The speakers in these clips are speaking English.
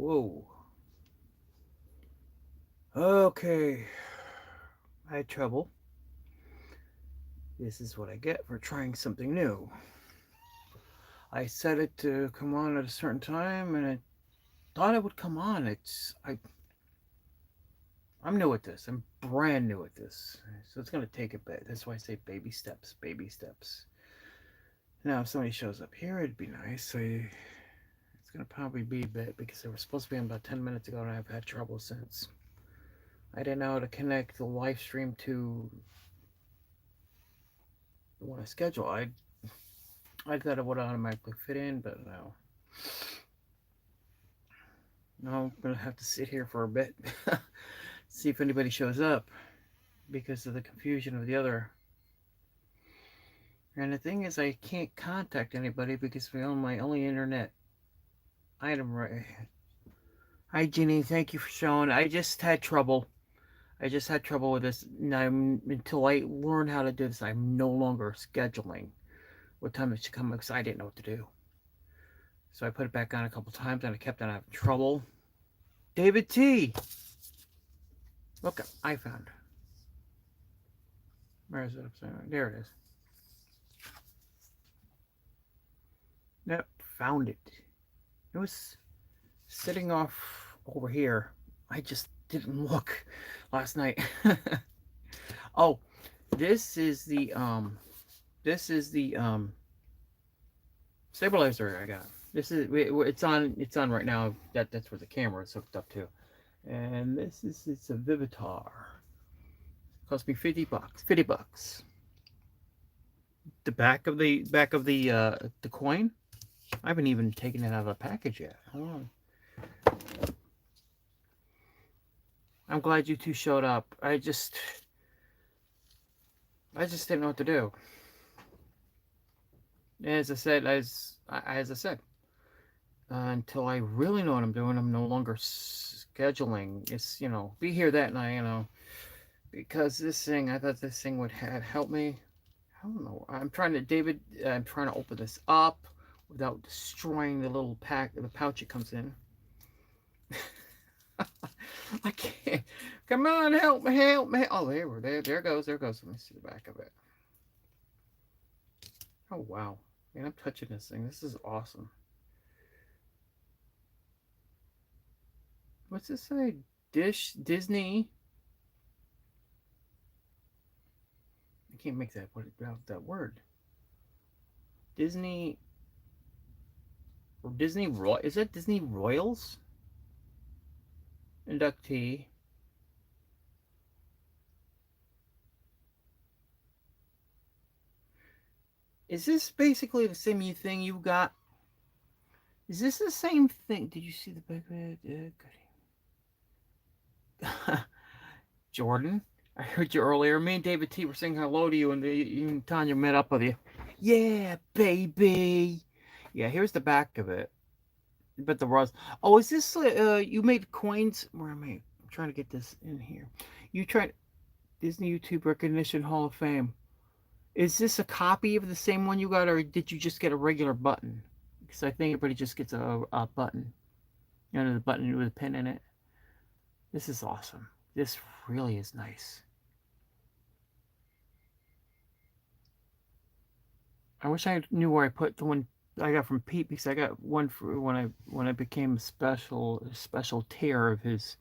Whoa. Okay. I had trouble. This is what I get for trying something new. I set it to come on at a certain time, and it thought it would come on. I'm new at this. I'm brand new at this, so it's gonna take a bit. That's why I say baby steps, baby steps. Now, if somebody shows up here, it'd be nice. It's gonna probably be a bit because they were supposed to be on about 10 minutes ago, and I've had trouble since. I didn't know how to connect the live stream to the one I schedule. I thought it would automatically fit in, but no. No, I'm gonna have to sit here for a bit, see if anybody shows up because of the confusion of the other. And the thing is, I can't contact anybody because my only internet item right. Hi, Ginny. Thank you for showing. I just had trouble. I just had trouble with this. Until I learn how to do this, I'm no longer scheduling what time it should come because I didn't know what to do. So I put it back on a couple times and I kept on having trouble. David T. Look, I found. Where is it? There it is. Yep, found it. It was sitting off over here. I just didn't look last night. Oh, this is the stabilizer I got. This is it's on right now. That's where the camera is hooked up to. And it's a Vivitar. Cost me $50. $50. The back of the coin. I haven't even taken it out of the package yet. Hold on. I'm glad you two showed up. I just didn't know what to do. As I said, until I really know what I'm doing, I'm no longer scheduling. It's be here that night, because this thing. I thought this thing would help me. I don't know. David. I'm trying to open this up without destroying the little the pouch it comes in. I can't. Come on, help me, help me. Oh, there it goes. There it goes. Let me see the back of it. Oh, wow. Man, I'm touching this thing. This is awesome. What's this say? Disney. I can't make that word. Disney. Or Disney Roy. Is that Disney Royals? Inductee. Is this basically the same thing you got? Is this the same thing? Did you see the back of it? Jordan, I heard you earlier. Me and David T were saying hello to you, and you and Tanya met up with you. Yeah, baby. Yeah, here's the back of it. But the Ross. Oh, is this you made coins? Where am I? I'm trying to get this in here. You tried Disney YouTube Recognition Hall of Fame. Is this a copy of the same one you got, or did you just get a regular button? Because I think everybody just gets a button. The button with a pin in it. This is awesome. This really is nice. I wish I knew where I put the one I got from Pete, because I got one for when I became a special tier of his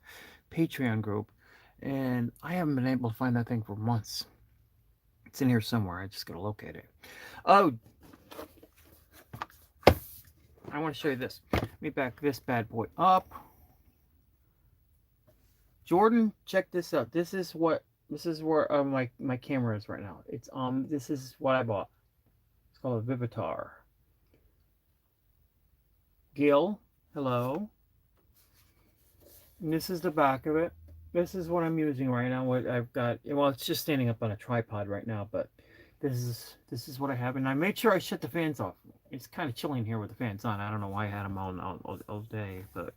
Patreon group, and I haven't been able to find that thing for months. It's in here somewhere. I just gotta locate it. Oh, I want to show you this. Let me back this bad boy up. Jordan, check this out. This is where my camera is right now. This is what I bought. It's called a Vivitar. Gil, hello. And this is the back of it. This is what I'm using right now. What I've got. Well, it's just standing up on a tripod right now, but this is what I have, and I made sure I shut the fans off. It's kind of chilly in here with the fans on. I don't know why I had them on all day, but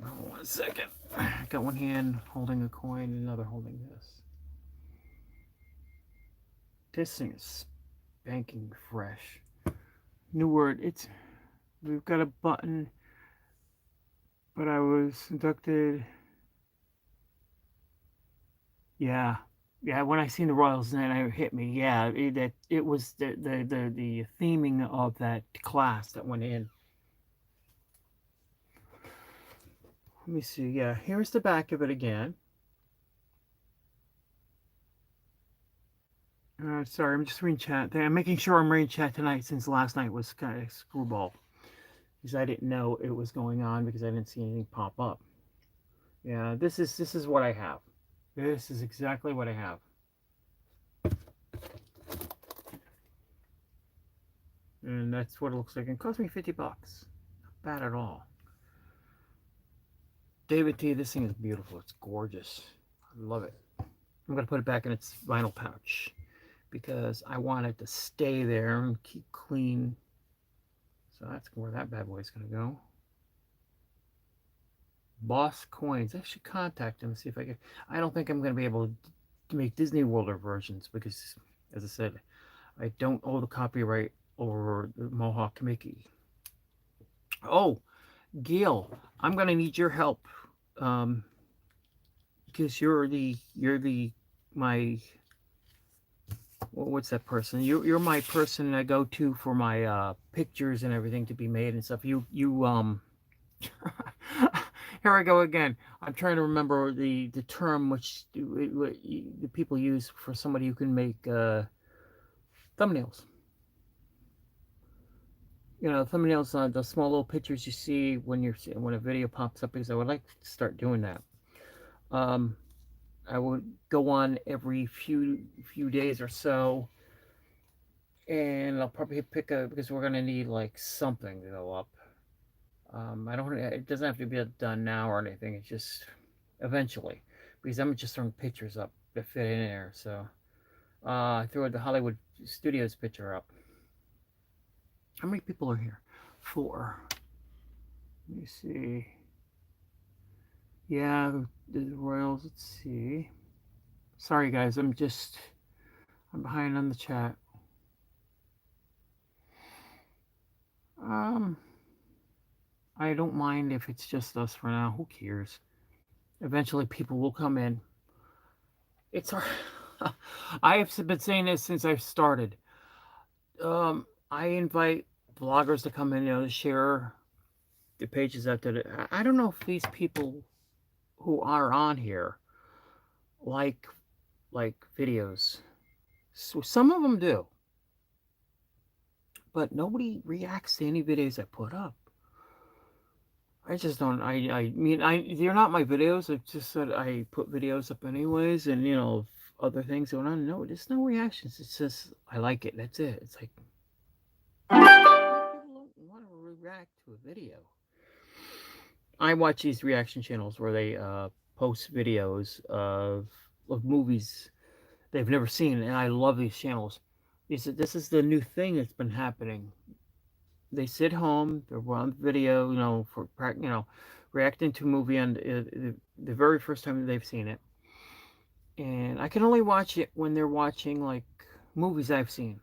oh, 1 second. I got one hand holding a coin, and another holding this. This thing is spanking fresh. New word. We've got a button. but I was inducted. Yeah, yeah. When I seen the Royals, then it hit me. Yeah, it was the theming of that class that went in. Let me see. Yeah, here's the back of it again. Sorry, I'm just reading chat. I'm making sure I'm reading chat tonight since last night was kind of screwball because I didn't know it was going on because I didn't see anything pop up. Yeah, this is what I have. This is exactly what I have. And that's what it looks like. It cost me $50. Not bad at all. David T, this thing is beautiful. It's gorgeous. I love it. I'm going to put it back in its vinyl pouch because I want it to stay there and keep clean. So that's where that bad boy is going to go. Boss Coins. I should contact him and see if I can. I don't think I'm going to be able to make Disney World versions because, as I said, I don't own the copyright over the Mohawk Mickey. Oh, Gail, I'm going to need your help because you're the my what's that person? You're my person I go to for my pictures and everything to be made and stuff. You here I go again. I'm trying to remember the term which the people use for somebody who can make thumbnails. You know, thumbnails on the small little pictures you see when a video pops up. Because I would like to start doing that. Um, I would go on every few days or so, and I'll probably pick a because we're gonna need like something to go up. I don't. It doesn't have to be done now or anything. It's just eventually, because I'm just throwing pictures up to fit in there. So I threw the Hollywood Studios picture up. How many people are here? 4. Let me see. Yeah, the Royals. Let's see. Sorry guys, I'm behind on the chat. Um, I don't mind if it's just us for now. Who cares? Eventually, people will come in. It's hard. I have been saying this since I started. I invite bloggers to come in, to share the pages out there. I don't know if these people who are on here like videos. So some of them do, but nobody reacts to any videos I put up. I just don't. I mean, they're not my videos. It's just that I put videos up anyways, and other things going on. No, there's no reactions. It's just I like it. That's it. It's like people don't want to react to a video. I watch these reaction channels where they post videos of movies they've never seen, and I love these channels. This is the new thing that's been happening. They sit home, they're on video, for reacting to a movie on the very first time they've seen it, and I can only watch it when they're watching like movies I've seen.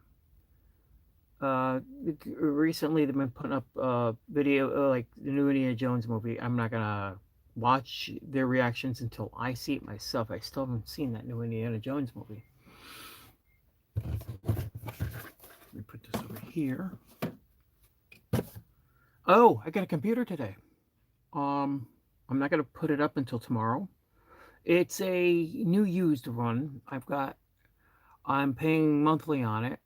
Recently they've been putting up video like the new Indiana Jones movie. I'm not gonna watch their reactions until I see it myself. I still haven't seen that new Indiana Jones movie. Let me put this over here. Oh, I got a computer today. I'm not gonna put it up until tomorrow. It's a new used one. I'm paying monthly on it.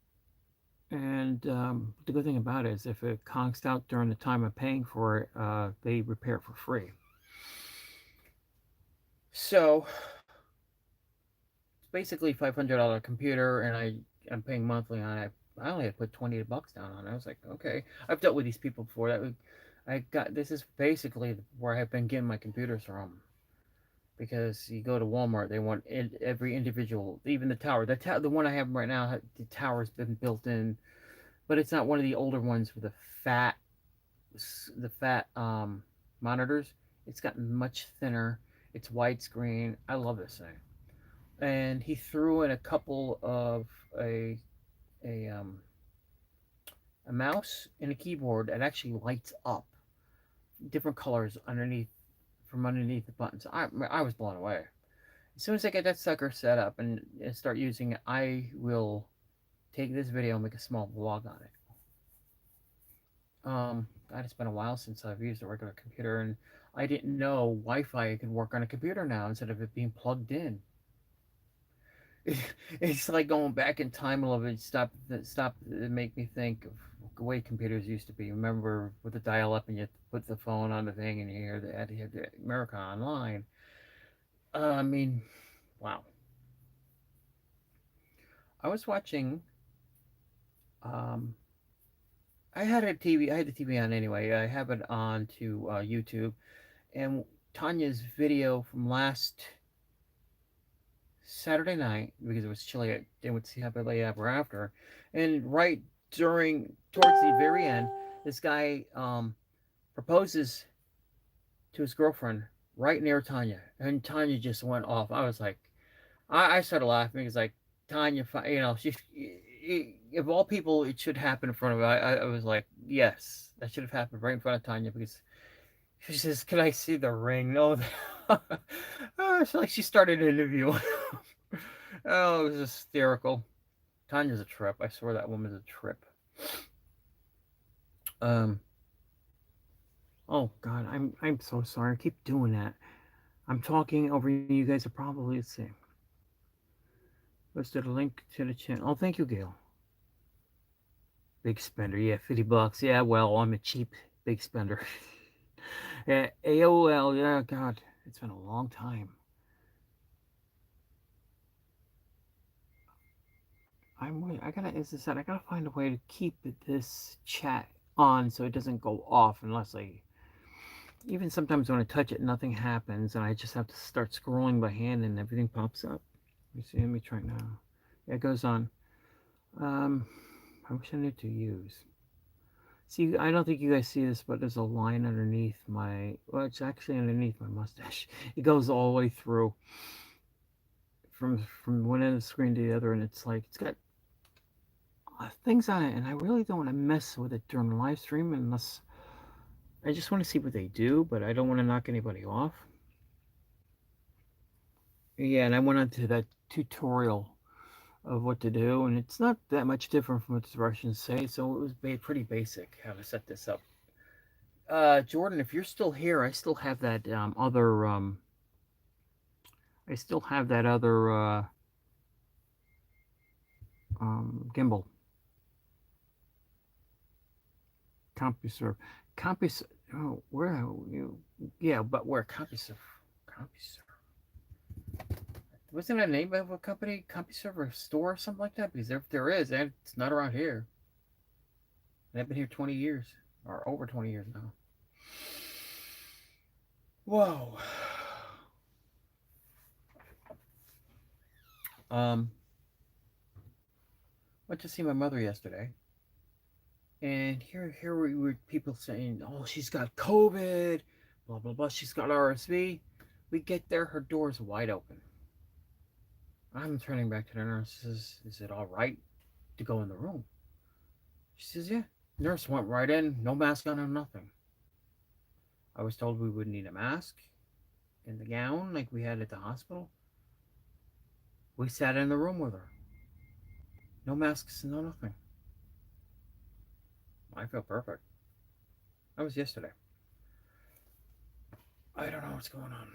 And the good thing about it is if it conks out during the time I'm paying for it, they repair it for free. So it's basically $500 computer, and I'm paying monthly on it. I only had to put $20 down on it. I was like, okay, I've dealt with these people before. This is basically where I've been getting my computers from. Because you go to Walmart, they want every individual, even the tower. The one I have right now, the tower's been built in, but it's not one of the older ones with fat the fat monitors. It's gotten much thinner. It's widescreen. I love this thing. And he threw in a couple of a um, a mouse and a keyboard that actually lights up. different colors underneath from underneath the buttons. I was blown away. As soon as I get that sucker set up and start using it, I will take this video and make a small vlog on it. God, it's been a while since I've used a regular computer, and I didn't know Wi-Fi could work on a computer now instead of it being plugged in. It's like going back in time a little bit. Stop. It make me think of the way computers used to be. Remember with the dial-up, and you put the phone on the thing, and you hear the America Online. I mean, wow. I was watching. Um, I had a TV. I had the TV on anyway. I have it on to YouTube, and Tanya's video from last Saturday night because it was chilly. They would see happily ever after, and right towards the very end, this guy proposes to his girlfriend right near Tanya, and Tanya just went off. I was like, I started laughing because like Tanya, she. Of all people, it should happen in front of her. I was like, yes, that should have happened right in front of Tanya because she says, "Can I see the ring?" No, it's like she started an interview. Oh, it was hysterical. Tanya's a trip. I swear that woman's a trip. Um. Oh God, I'm so sorry. I keep doing that. I'm talking over you. You guys are probably the same. Posted a link to the channel. Oh, thank you, Gail. Big spender. Yeah, $50. Yeah, well, I'm a cheap big spender. Yeah, AOL. Yeah, God, it's been a long time. I gotta, as I said, I gotta find a way to keep this chat on so it doesn't go off unless I. Even sometimes when I touch it, nothing happens, and I just have to start scrolling by hand, and everything pops up. Let me see. Let me try now. Yeah, it goes on. Um, I wish I knew to use. See, I don't think you guys see this, but there's a line underneath my. Well, it's actually underneath my mustache. It goes all the way through from one end of the screen to the other, and it's like it's got things on it, and I really don't want to mess with it during the live stream unless I just want to see what they do, but I don't want to knock anybody off. Yeah, and I went on to that tutorial of what to do, and it's not that much different from what the directions say, so it was pretty basic how to set this up. Jordan, if you're still here, I still have that other gimbal. CompuServe. CompuServe. Oh, where are you? Yeah, but where CompuServe? CompuServe. Wasn't that the name of a company? CompuServe or store or something like that? Because if there is, it's not around here. And I've been here 20 years or over 20 years now. Whoa. Um, went to see my mother yesterday, and here were people saying, "Oh, she's got COVID, blah blah blah. She's got RSV." We get there, her door's wide open. I'm turning back to the nurse. Says, "Is it all right to go in the room?" She says, "Yeah." Nurse went right in, no mask on or nothing. I was told we would need a mask and the gown like we had at the hospital. We sat in the room with her. No masks, no nothing. I feel perfect. That was yesterday. I don't know what's going on.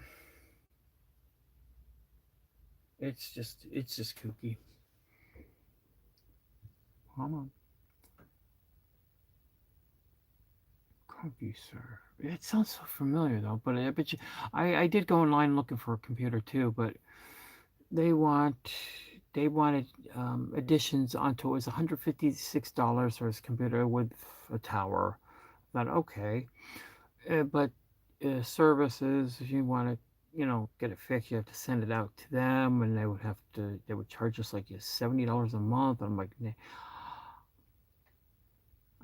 It's just kooky. Hold on. CompuServe. It sounds so familiar though, but I bet you, I did go online looking for a computer too, but they want they wanted additions onto it. Was $156 for his computer with a tower. I thought okay, but services if you want to get it fixed, you have to send it out to them, and they would charge us like $70 a month. I'm like, nah.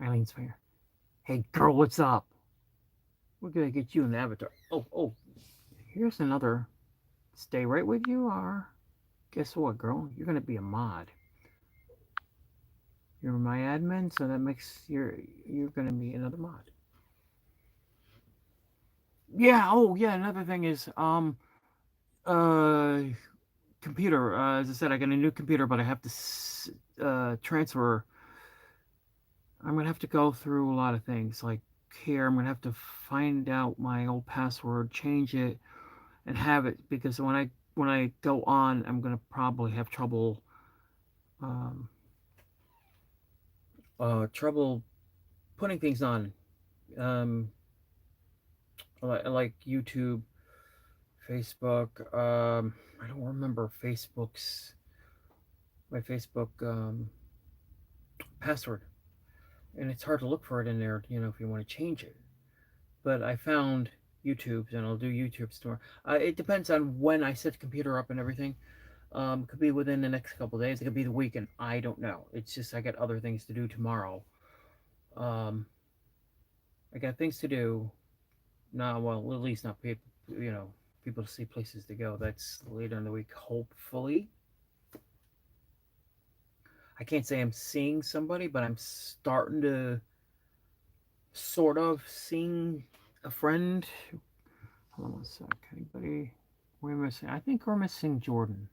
Eileen's finger. Hey girl, what's up? We're gonna get you an avatar. Oh, here's another. Stay right with you are. Guess what, girl? You're gonna be a mod. You're my admin, so that makes you're gonna be another mod. Yeah. Oh, yeah. Another thing is, uh, computer. As I said, I got a new computer, but I have to transfer. I'm gonna have to go through a lot of things. Like here, I'm gonna have to find out my old password, change it, and have it because when I go on, I'm gonna probably have um, trouble putting things on, um, like YouTube, Facebook. I don't remember my Facebook password, and it's hard to look for it in there. If you want to change it. But I found YouTube's, and I'll do YouTube's tomorrow. It depends on when I set the computer up and everything. Could be within the next couple of days. It could be the weekend. I don't know. It's just I got other things to do tomorrow. Um, I got things to do. Not well, at least not people. People to see, places to go. That's later in the week, hopefully. I can't say I'm seeing somebody, but I'm starting to sort of seeing a friend. Hold on one sec. Anybody? We're missing. I think we're missing Jordan.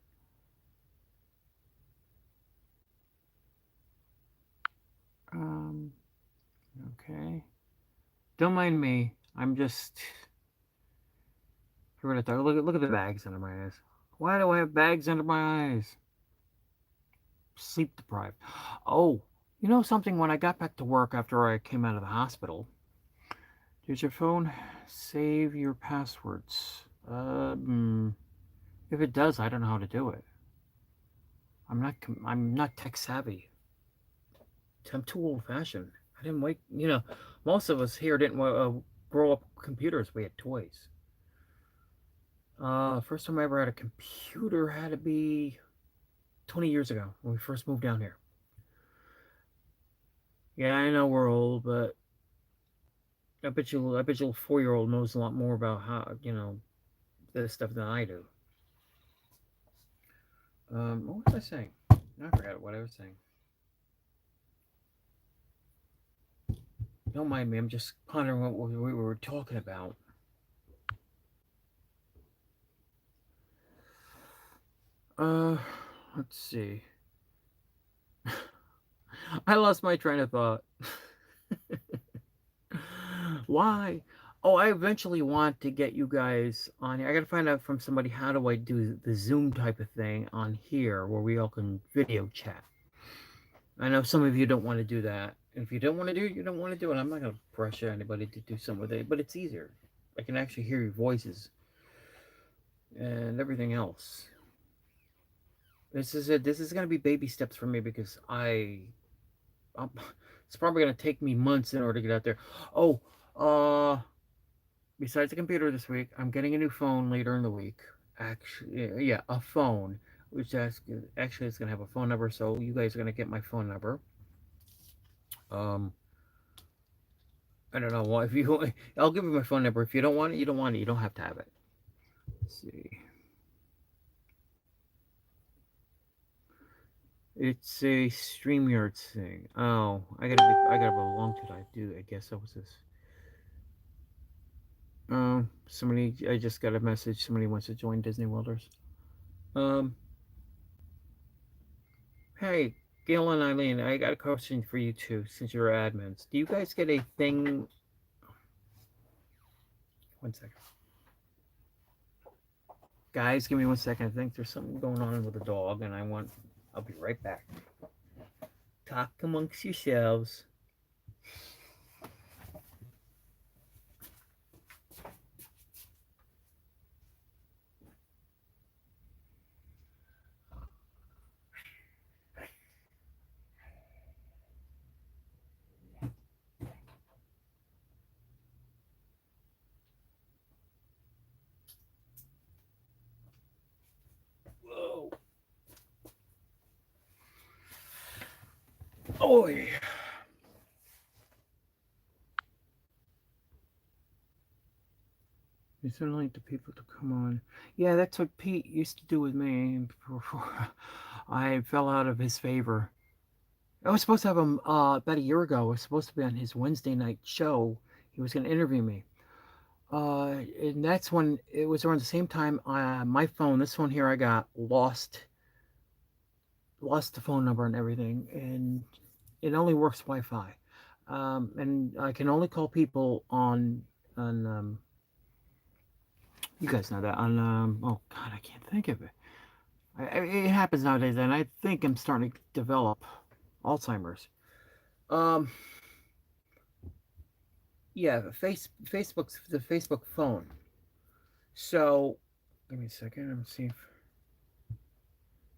Um. Okay. Don't mind me. I'm just. Look at the bags under my eyes. Why do I have bags under my eyes? Sleep deprived. Oh, you know something? When I got back to work after I came out of the hospital, did your phone save your passwords? If it does, I don't know how to do it. I'm not tech savvy. I'm too old fashioned. I didn't wait. Most of us here didn't grow up with computers. We had toys. First time I ever had a computer had to be 20 years ago when we first moved down here. Yeah, I know we're old, but I bet you a 4-year-old knows a lot more about how this stuff than I do. What was I saying? I forgot what I was saying. Don't mind me. I'm just pondering what we were talking about. Uh, let's see. I lost my train of thought. Why? Oh, I eventually want to get you guys on here. I gotta find out from somebody how do I do the Zoom type of thing on here where we all can video chat. I know some of you don't want to do that. If you don't want to do it, you don't want to do it. I'm not gonna pressure anybody to do something with it, but it's easier. I can actually hear your voices and everything else. This is it. This is gonna be baby steps for me because it's probably gonna take me months in order to get out there. Oh, uh, besides the computer this week, I'm getting a new phone later in the week. Actually, yeah, a phone, which actually it's gonna have a phone number, so you guys are gonna get my phone number. Um, I don't know what if you. I'll give you my phone number. If you don't want it, you don't want it. You don't have to have it. Let's see. It's a StreamYard thing. Oh, I gotta belong to that. I guess that was this. Somebody. I just got a message. Somebody wants to join Disney Welders. Um, hey, Gail and Eileen, I got a question for you too, since you're admins. Do you guys get a thing? One second. Guys, give me 1 second. I think there's something going on with the dog, and I'll be right back. Talk amongst yourselves. Whoa. Oi. You sort like the people to come on. Yeah, that's what Pete used to do with me before I fell out of his favor. I was supposed to have him about a year ago. I was supposed to be on his Wednesday night show. He was going to interview me. And that's when it was around the same time. My phone, this one here, I got lost the phone number and everything, and it only works Wi-Fi. And I can only call people on you guys know that on oh God, I can't think of it. It happens nowadays, and I think I'm starting to develop Alzheimer's. Um, yeah, Facebook's the Facebook phone. So, give me a second. I'm seeing.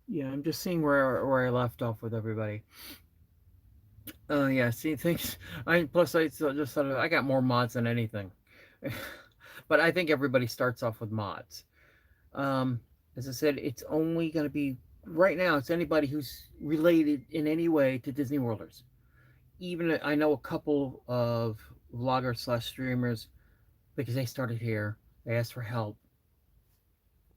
Yeah, I'm just seeing where I left off with everybody. Yeah, see things. I plus I just thought I got more mods than anything, but I think everybody starts off with mods. Um, as I said, it's only going to be right now. It's anybody who's related in any way to Disney Worlders. Even I know a couple of vloggers slash streamers because they started here. They asked for help,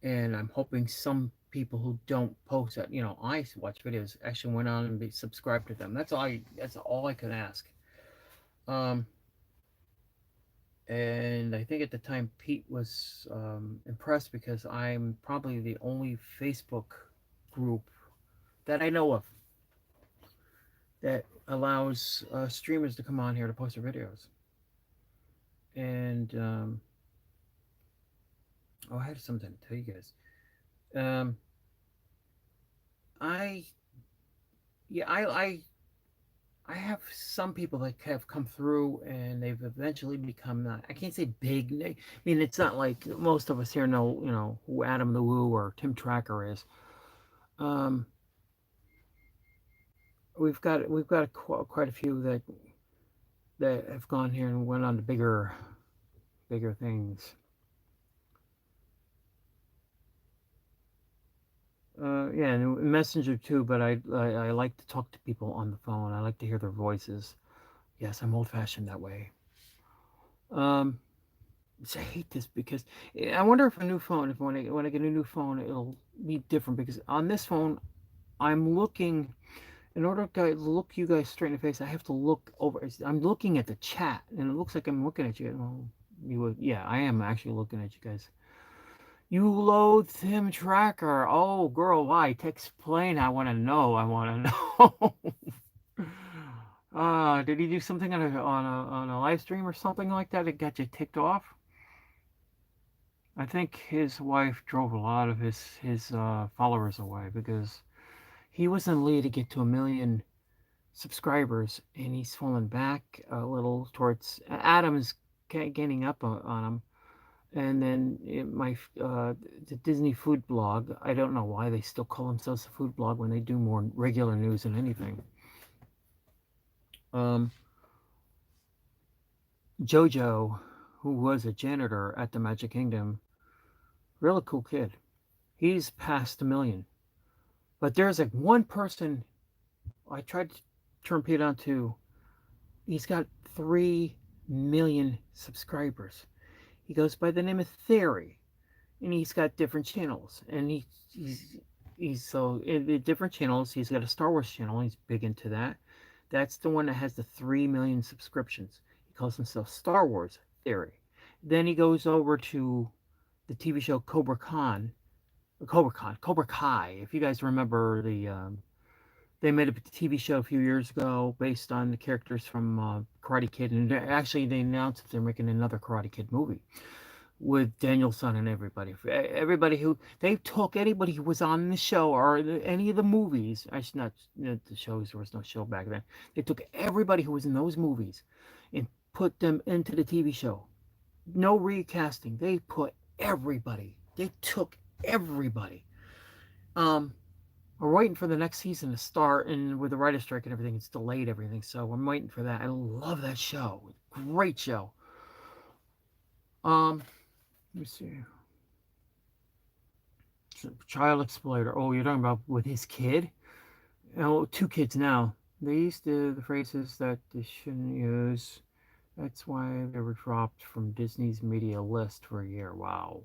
and I'm hoping some people who don't post that, I watch videos, actually went on and be subscribed to them. That's all I can ask. Um, and I think at the time Pete was impressed because I'm probably the only Facebook group that I know of that allows streamers to come on here to post their videos. And I had something to tell you guys. Um, I yeah, I have some people that have come through and they've eventually become not, I can't say big. I mean, it's not like most of us here know, who Adam the Woo or Tim Tracker is. Um, we've got quite a few that have gone here and went on to bigger things. Yeah, and Messenger too. But I like to talk to people on the phone. I like to hear their voices. Yes, I'm old fashioned that way. Um, I hate this because I wonder if a new phone, if when I get a new phone, it'll be different because on this phone, I'm looking. In order to look you guys straight in the face, I have to look over. I'm looking at the chat, and it looks like I'm looking at you. Well, yeah, I am actually looking at you guys. You loathe Tim Tracker. Oh, girl, why? To explain, I want to know. I want to know. Did he do something on a live stream or something like that? It got you ticked off. I think his wife drove a lot of his followers away because he was in the lead to get to 1 million subscribers, and he's fallen back a little towards Adam is gaining up on him. And then the Disney food blog. I don't know why they still call themselves a food blog when they do more regular news than anything. Um, Jojo, who was a janitor at the Magic Kingdom, really cool kid. He's past 1 million. But there's like one person I tried to turn Pete on to. He's got 3 million subscribers. He goes by the name of Theory, and he's got different channels. And he's so in the different channels. He's got a Star Wars channel. He's big into that. That's the one that has the 3 million subscriptions. He calls himself Star Wars Theory. Then he goes over to the TV show Cobra Kai. If you guys remember they made a TV show a few years ago based on the characters from Karate Kid, and actually they announced that they're making another Karate Kid movie with Daniel-san and everybody. Everybody who they took anybody who was on the show or any of the movies. Actually, not the shows. There was no show back then. They took everybody who was in those movies and put them into the TV show. No recasting. They put everybody. They took everybody. Um, we're waiting for the next season to start, and with the writer's strike and everything, it's delayed everything. So I'm waiting for that. I love that show. Great show. Let me see. Child Exploiter. Oh, you're talking about with his kid? Oh, two kids now. They used the phrases that they shouldn't use. That's why they were dropped from Disney's media list for a year. Wow.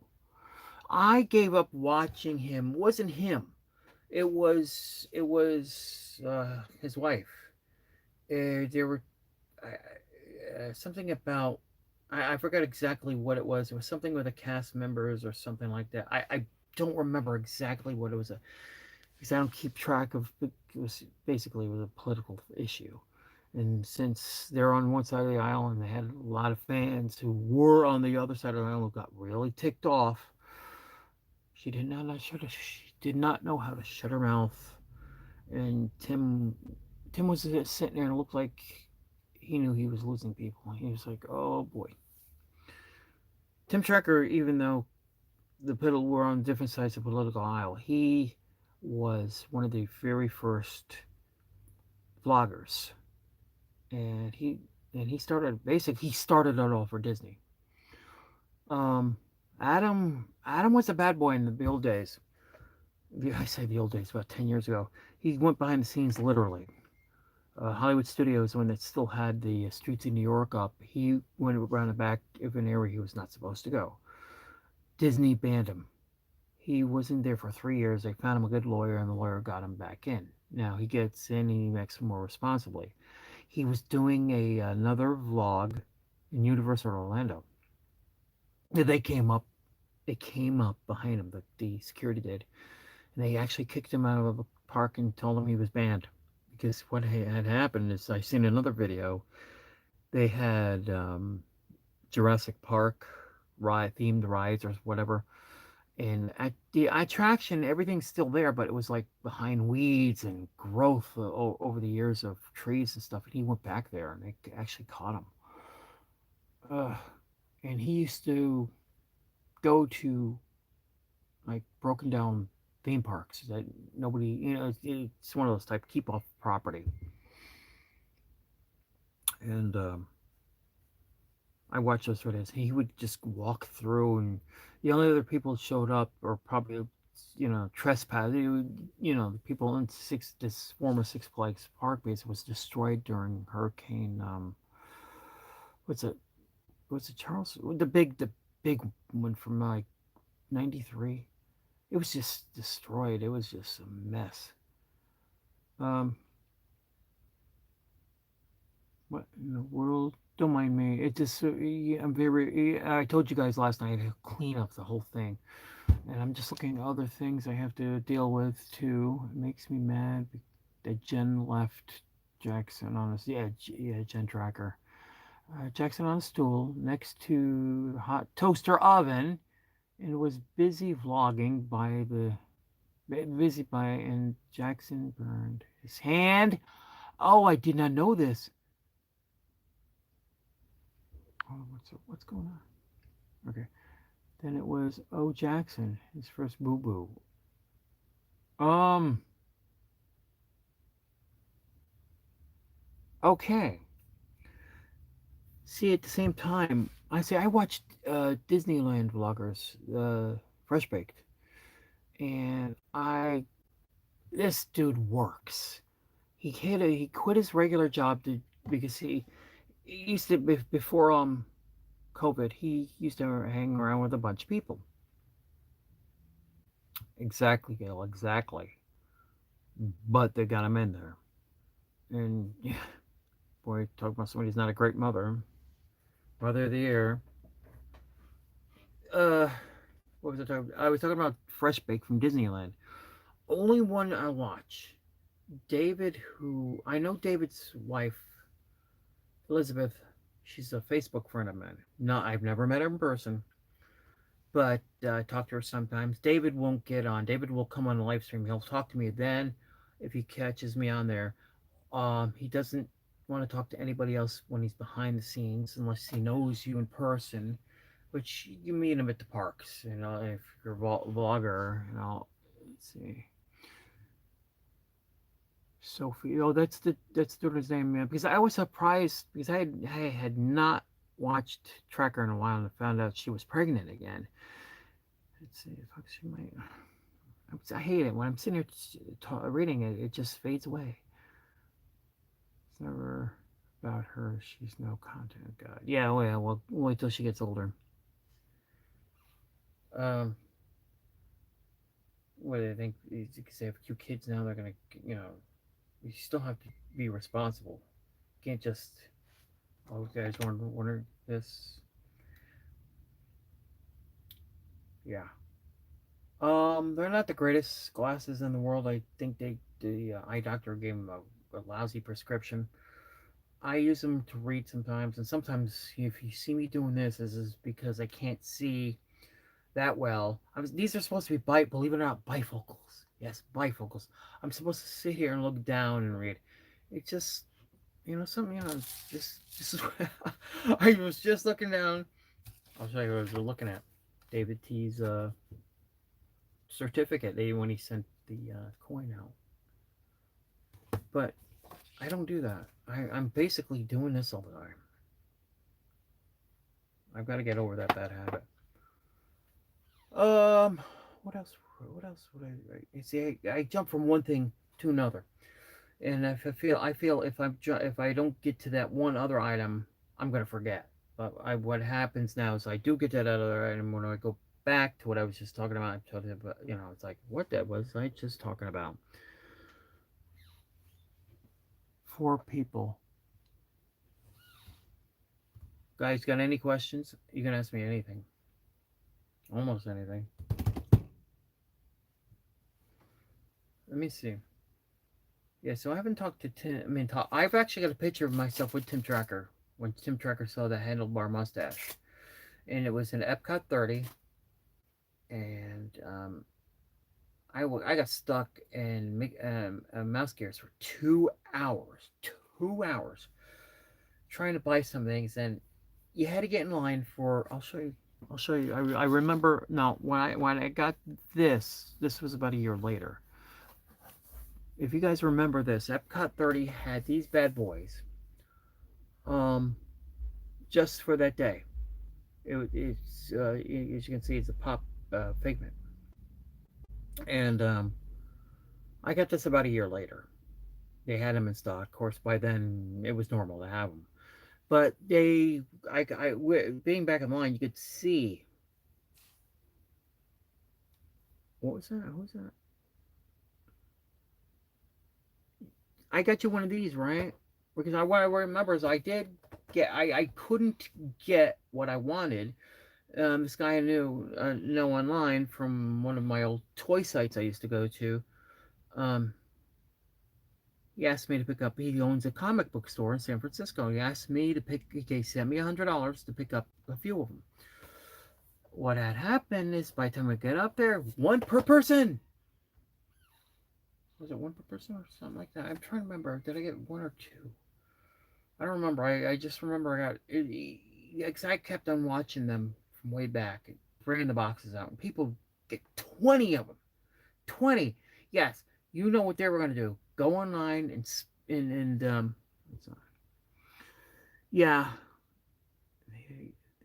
I gave up watching him. It wasn't him. It was his wife. There were something about I forgot exactly what it was. It was something with the cast members or something like that. I don't remember exactly what it was, because I don't keep track of. It was basically, it was a political issue, and since they're on one side of the aisle and they had a lot of fans who were on the other side of the aisle who got really ticked off, she did not know how to shut her mouth. And Tim was just sitting there and looked like he knew he was losing people. He was like, "Oh boy." Tim Tracker, even though the people were on different sides of the political aisle, he was one of the very first vloggers, and he started, basically he started it all for Disney. Um, Adam was a bad boy in the old days. I say the old days, about 10 years ago. He went behind the scenes literally. Hollywood Studios, when it still had the streets of New York up, he went around the back of an area he was not supposed to go. Disney banned him. He was in there for 3 years. They found him a good lawyer, and the lawyer got him back in. Now he gets in and he makes more responsibly. He was doing another vlog in Universal Orlando. They came up. They came up behind him. The security did, and they actually kicked him out of the park and told him he was banned. Because what had happened is, I seen another video. They had Jurassic Park ride themed rides or whatever, and at the attraction, everything's still there, but it was like behind weeds and growth over the years of trees and stuff. And he went back there, and they actually caught him. Uh, and he used to go to like broken down theme parks that nobody, it's one of those type keep off property. And I watched those videos. He would just walk through, and the only other people showed up or probably, trespass. The people in this former Six Flags Park base was destroyed during Hurricane. What's it? What's it? Charles? The big one from like '93. It was just destroyed. It was just a mess. Um, what in the world? Don't mind me. It just, I'm very. I told you guys last night to clean up the whole thing. And I'm just looking at other things I have to deal with too. It makes me mad that Jen left Jackson on a, yeah, Jen Tracker. Jackson on a stool next to the hot toaster oven, and was busy vlogging and Jackson burned his hand. Oh, I did not know this. Oh, what's going on? Okay. Then it was Jackson, his first boo boo. Um. Okay. See, at the same time, I watched Disneyland vloggers, Fresh Baked, and this dude works. He quit his regular job because he used to before COVID. He used to hang around with a bunch of people. Exactly, Gail. Exactly. But they got him in there, and yeah, boy, talk about somebody who's not a great mother. Mother of the year. Uh, what was I talking? I was talking about Fresh Bake from Disneyland. Only one I watch. David, who I know David's wife, Elizabeth. She's a Facebook friend of mine. No, I've never met her in person, but I talk to her sometimes. David won't get on. David will come on the live stream. He'll talk to me then if he catches me on there. He doesn't want to talk to anybody else when he's behind the scenes unless he knows you in person, which you meet him at the parks. If you're a vlogger, let's see. Sophie. Oh, that's the daughter's name, man. Because I was surprised because I had not watched Tracker in a while and found out she was pregnant again. Let's see if she might. I hate it when I'm sitting here reading it. It just fades away. It's never about her. She's no content god. Yeah, well, we'll wait till she gets older. Um, what do they think? Because they have 2 kids now, they're gonna, you still have to be responsible. You can't just, oh, you guys wonder this. Yeah. They're not the greatest glasses in the world. I think the eye doctor gave them a lousy prescription. I use them to read sometimes, and sometimes if you see me doing this, this is because I can't see that well. These are supposed to be believe it or not, bifocals. Yes, bifocals. I'm supposed to sit here and look down and read. It just, something, this is. I was just looking down. I'll show you what I was looking at. David T's certificate. When he sent the coin out. But I don't do that. I'm basically doing this all the time. I've got to get over that bad habit. Um, what else? What else would I see? I jump from one thing to another, and if I feel if I don't get to that one other item, I'm gonna forget. But what happens now is I do get to that other item when I go back to what I was just talking about. It's like what that was I just talking about? Four people. Guys, got any questions? You can ask me anything, almost anything. Let me see. Yeah, so I haven't talked to Tim. I mean, I've actually got a picture of myself with Tim Tracker when Tim Tracker saw the handlebar mustache, and it was in Epcot 30, and I got stuck in mouse gears for 2 hours, 2 hours trying to buy some things, and you had to get in line for. I'll show you. I'll show you. I remember now when I got this. This was about a year later. If you guys remember this, Epcot 30 had these bad boys. Um, just for that day. It's as you can see, it's a pop figment, and I got this about a year later. They had them in stock. Of course, by then it was normal to have them. But being back in line, you could see what was that? Who was that? I got you one of these, right? Because what I remember is I did get. I couldn't get what I wanted. This guy I know online from one of my old toy sites I used to go to. Um, he asked me to pick up. He owns a comic book store in San Francisco. He asked me to pick. He sent me $100 to pick up a few of them. What had happened is by the time I get up there, one per person. Was it one per person or something like that? I'm trying to remember. Did I get one or two? I don't remember. I just remember I got. Because I kept on watching them from way back, bringing the boxes out. And people get 20 of them. 20. Yes, you know what they were going to do. Go online and yeah,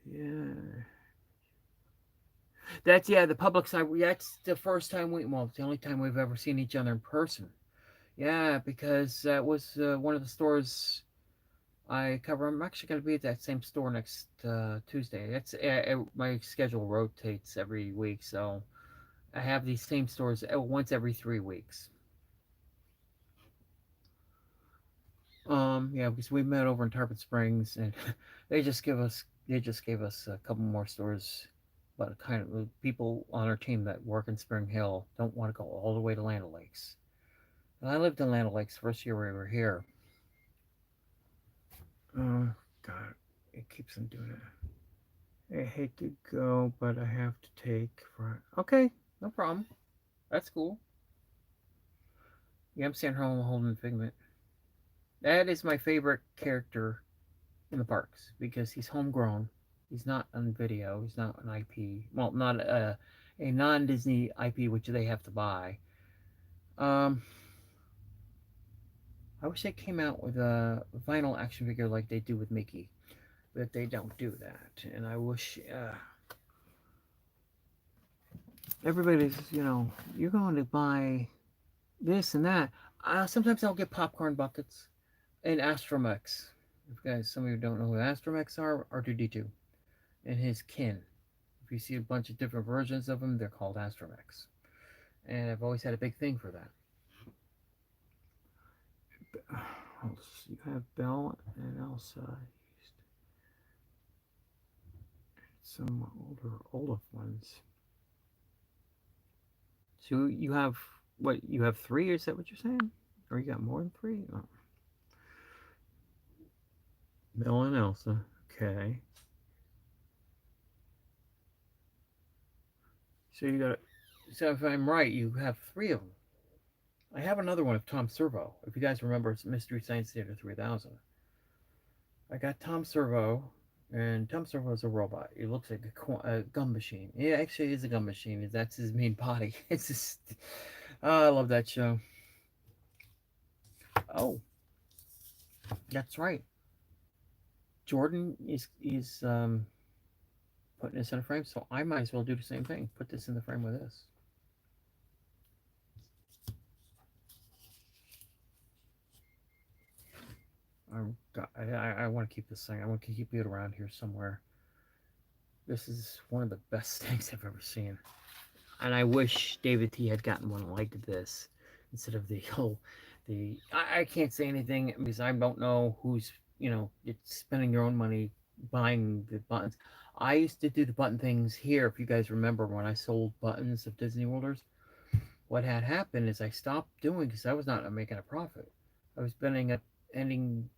yeah. That's the public side. That's the first time it's the only time we've ever seen each other in person. Yeah, because that was one of the stores I cover. I'm actually going to be at that same store next Tuesday. My schedule rotates every week, so I have these same stores once every 3 weeks. Yeah, because we met over in Tarpon Springs, and they just gave us a couple more stores. But kind of people on our team that work in Spring Hill don't want to go all the way to Land O'Lakes. And I lived in Land O'Lakes first year we were here. Oh God, it keeps on doing it. I hate to go, but I have to take. Okay, no problem. That's cool. Yeah, I'm staying home holding Figment. That is my favorite character in the parks because he's homegrown. He's not on video. He's not an IP. Well, not a non-Disney IP, which they have to buy. Um, I wish they came out with a vinyl action figure like they do with Mickey, but they don't do that. And I wish everybody's, you're going to buy this and that. Sometimes I'll get popcorn buckets and Astromechs. If you guys, some of you don't know who Astromechs are, R2D2 and his kin. If you see a bunch of different versions of them, they're called Astromechs. And I've always had a big thing for that. You have Belle and Elsa. Some older Olaf ones. So you have what? You have three? Is that what you're saying? Or you got more than three? Oh, Bill and Elsa. Okay. So you got. So if I'm right, you have three of them. I have another one of Tom Servo. If you guys remember, it's Mystery Science Theater 3000. I got Tom Servo, and Tom Servo is a robot. It looks like a gum machine. Yeah, actually, it is a gum machine. That's his main body. It's just, oh, I love that show. Oh, that's right. Jordan is putting this in a frame, so I might as well do the same thing. Put this in the frame with this. I want to keep this thing. I want to keep it around here somewhere. This is one of the best things I've ever seen. And I wish David T had gotten one like this instead of the whole I can't say anything because I don't know who's it's spending your own money buying the buttons. I used to do the button things here. If you guys remember when I sold buttons of Disney Worlders, what had happened is I stopped doing because I was not making a profit. I was spending up ending.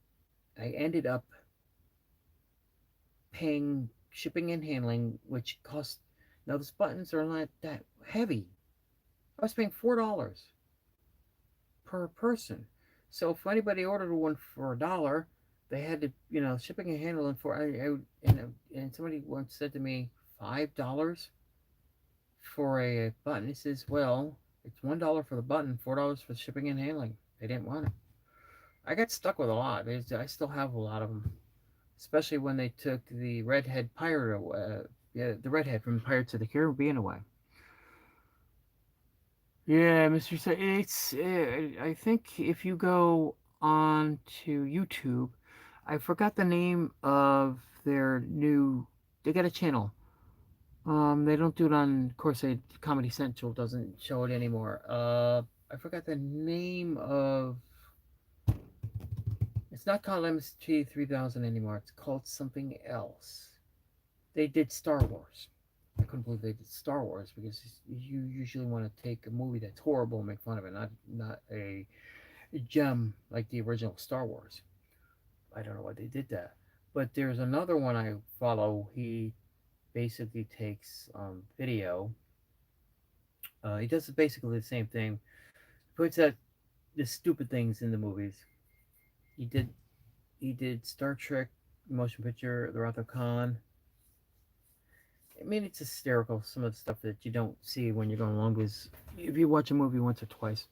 I ended up paying shipping and handling, which cost. Now those buttons are not that heavy. I was paying $4 per person. So if anybody ordered one for $1, they had to, shipping and handling for. And somebody once said to me, $5 for a button. He says, well, it's $1 for the button, $4 for shipping and handling. They didn't want it. I got stuck with a lot. I still have a lot of them, especially when they took the redhead pirate away. Yeah, the redhead from Pirates of the Caribbean away. Yeah, Mr. It's. I think if you go on to YouTube, I forgot the name of their new. They got a channel. They don't do it on. Of course, Comedy Central doesn't show it anymore. I forgot the name of. It's not called MST 3000 anymore. It's called something else. They did Star Wars. I couldn't believe they did Star Wars because you usually want to take a movie that's horrible and make fun of it, not a gem like the original Star Wars. I don't know why they did that. But there's another one I follow. He basically takes video. He does basically the same thing. Puts out the stupid things in the movies. He did he did Star Trek motion picture, The Wrath of Khan. I mean, it's hysterical. Some of the stuff that you don't see when you're going along because if you watch a movie once or twice,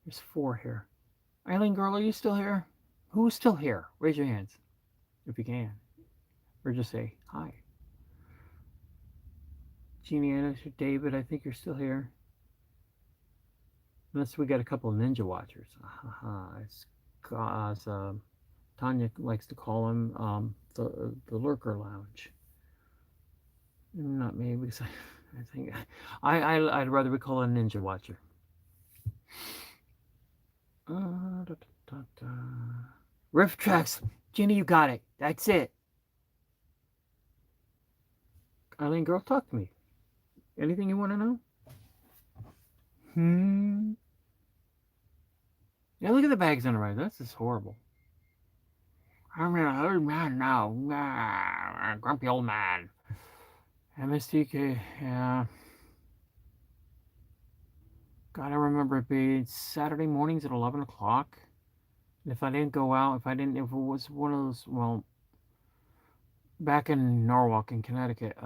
there's four here. Eileen Girl, are you still here? Who's still here? Raise your hands if you can, or just say hi. Jeannie Anderson, David, I think you're still here. Unless we got a couple of ninja watchers. It's as Tanya likes to call him, the Lurker Lounge. Not me because I think I'd rather we call it a ninja watcher. Da, da, da. Riff tracks, Ginny, you got it. That's it. Eileen, girl, talk to me. Anything you want to know? Yeah, look at the bags on the right. That's just horrible. I'm an old man now. Grumpy old man. MSTK, yeah. Gotta remember it being Saturday mornings at 11 o'clock. And if I didn't go out, if it was one of those, well, back in Norwalk in Connecticut,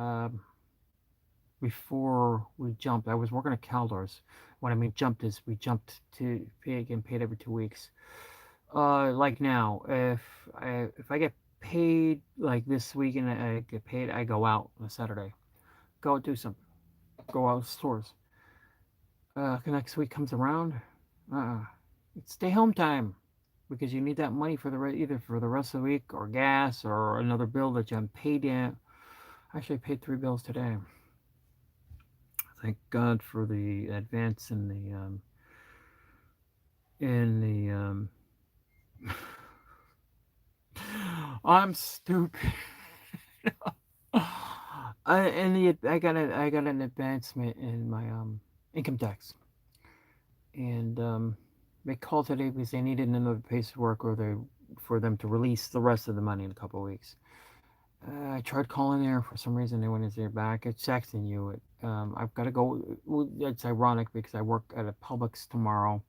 before we jumped, I was working at Caldors. What I mean jumped is we jumped to getting paid every 2 weeks. Like now, if I get paid like this week and I get paid, I go out on a Saturday. Go do something. Go out to stores. Next week comes around, it's stay home time because you need that money for either for the rest of the week or gas or another bill that you haven't paid yet. Actually, I paid 3 bills today. Thank God for the advance in the I'm stupid. I got an advancement in my income tax. and they called today because they needed another piece of work, or they for them to release the rest of the money in a couple of weeks. I tried calling there for some reason. They wouldn't answer back. It's texting you. I've got to go. Well, it's ironic because I work at a Publix tomorrow.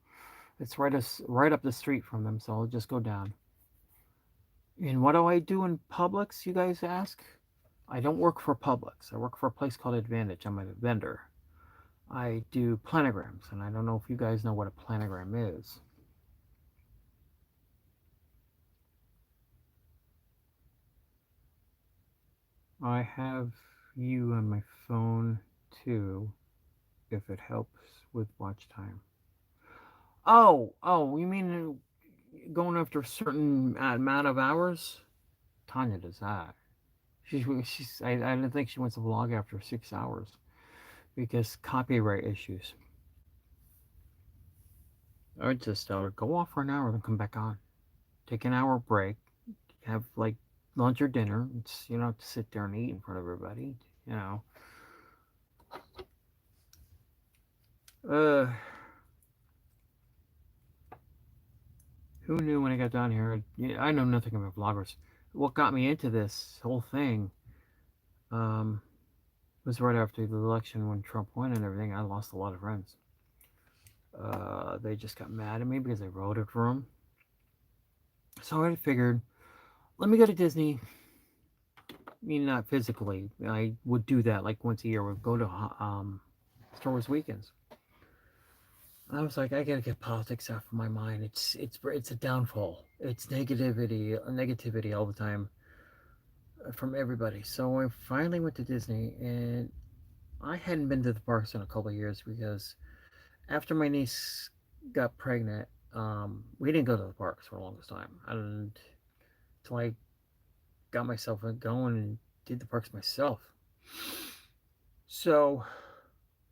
It's right up the street from them, so I'll just go down. And what do I do in Publix, you guys ask? I don't work for Publix. I work for a place called Advantage. I'm a vendor. I do planograms, and I don't know if you guys know what a planogram is. I have you on my phone too, if it helps with watch time. Oh, you mean going after a certain amount of hours? Tanya does that. I don't think she wants to vlog after 6 hours because copyright issues. I would just tell her go off for an hour, then come back on. Take an hour break, have like lunch or dinner. It's you don't have to sit there and eat in front of everybody. You know. Uh, who knew when I got down here? I know nothing about vloggers. What got me into this whole thing um, was right after the election when Trump won and everything. I lost a lot of friends. They just got mad at me because I voted for him. So I figured, let me go to Disney. I mean, not physically. I would do that like once a year. Would go to Star Wars weekends. I was like, I gotta get politics out of my mind. It's a downfall. It's negativity all the time from everybody. So I finally went to Disney, and I hadn't been to the parks in a couple of years because after my niece got pregnant, we didn't go to the parks for the longest time. And until I got myself going and did the parks myself. So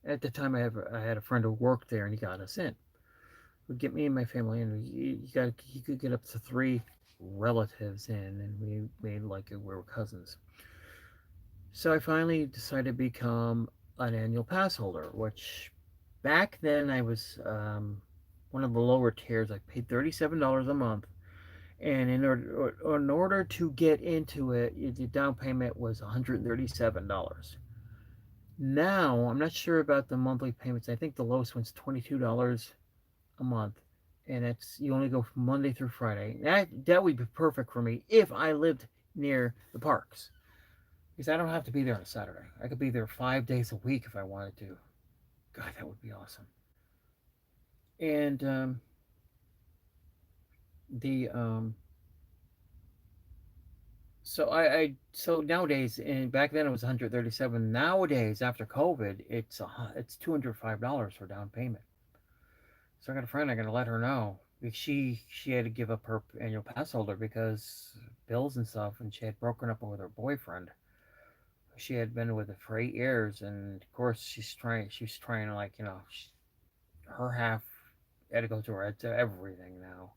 at the time, I had a friend who worked there, and he got us in. Would get me and my family in. You could get up to three relatives in, and we made like we were cousins. So I finally decided to become an annual pass holder, which back then I was one of the lower tiers. I paid $37 a month, and in order to get into it, the down payment was $137. Now I'm not sure about the monthly payments. I think the lowest one's $22 a month, and it's you only go from Monday through Friday. That would be perfect for me if I lived near the parks, because I don't have to be there on a Saturday. I could be there 5 days a week if I wanted to. God, that would be awesome. And the so so nowadays, and back then it was 137. Nowadays, after COVID, it's $205 for down payment. So I got a friend. I got to let her know. She had to give up her annual pass holder because bills and stuff, and she had broken up with her boyfriend. She had been with him for 8 years, and of course she's trying to like her half had to go to her to everything now.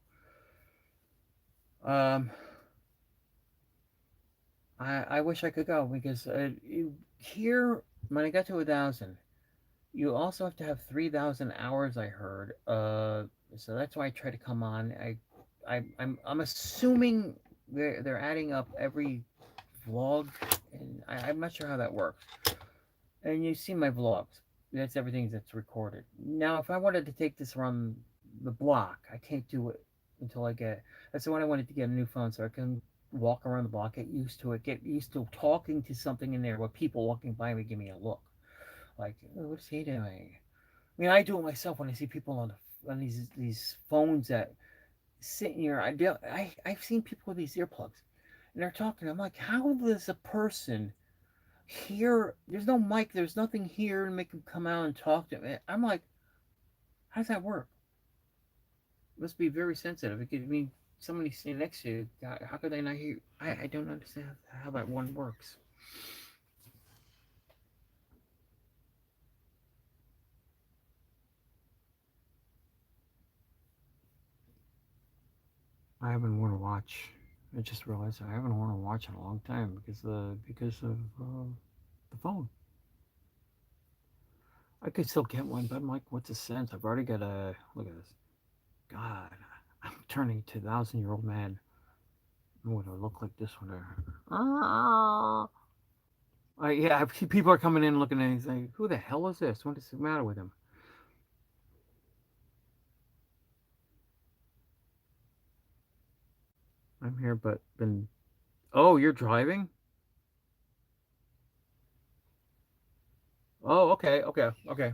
Um, I wish I could go because here when I got to 1,000, you also have to have 3,000 hours. I heard. So that's why I try to come on. I'm assuming they're adding up every vlog, and I'm not sure how that works. And you see my vlogs. That's everything that's recorded. Now, if I wanted to take this around the block, I can't do it until I get. That's why I wanted to get a new phone so I can walk around the block, get used to it, get used to talking to something in there where people walking by me give me a look like, oh, what's he doing? I mean, I do it myself when I see people on these phones that sit here. I've seen people with these earplugs, and they're talking. I'm like, how does a person hear? There's no mic. There's nothing here to make them come out and talk to me. I'm like, how does that work? It must be very sensitive. It could mean somebody sitting next to you. How could they not hear? I don't understand how that one works. I haven't worn a watch. I just realized I haven't worn a watch in a long time because of the phone. I could still get one, but I'm like, what's the sense? I've already got a look at this. God, I'm turning to 1,000-year-old man. What do I look like this one? Ah, yeah. People are coming in looking at it. Like, who the hell is this? What is the matter with him? I'm here, but been. Oh, you're driving? Oh, okay, okay, okay.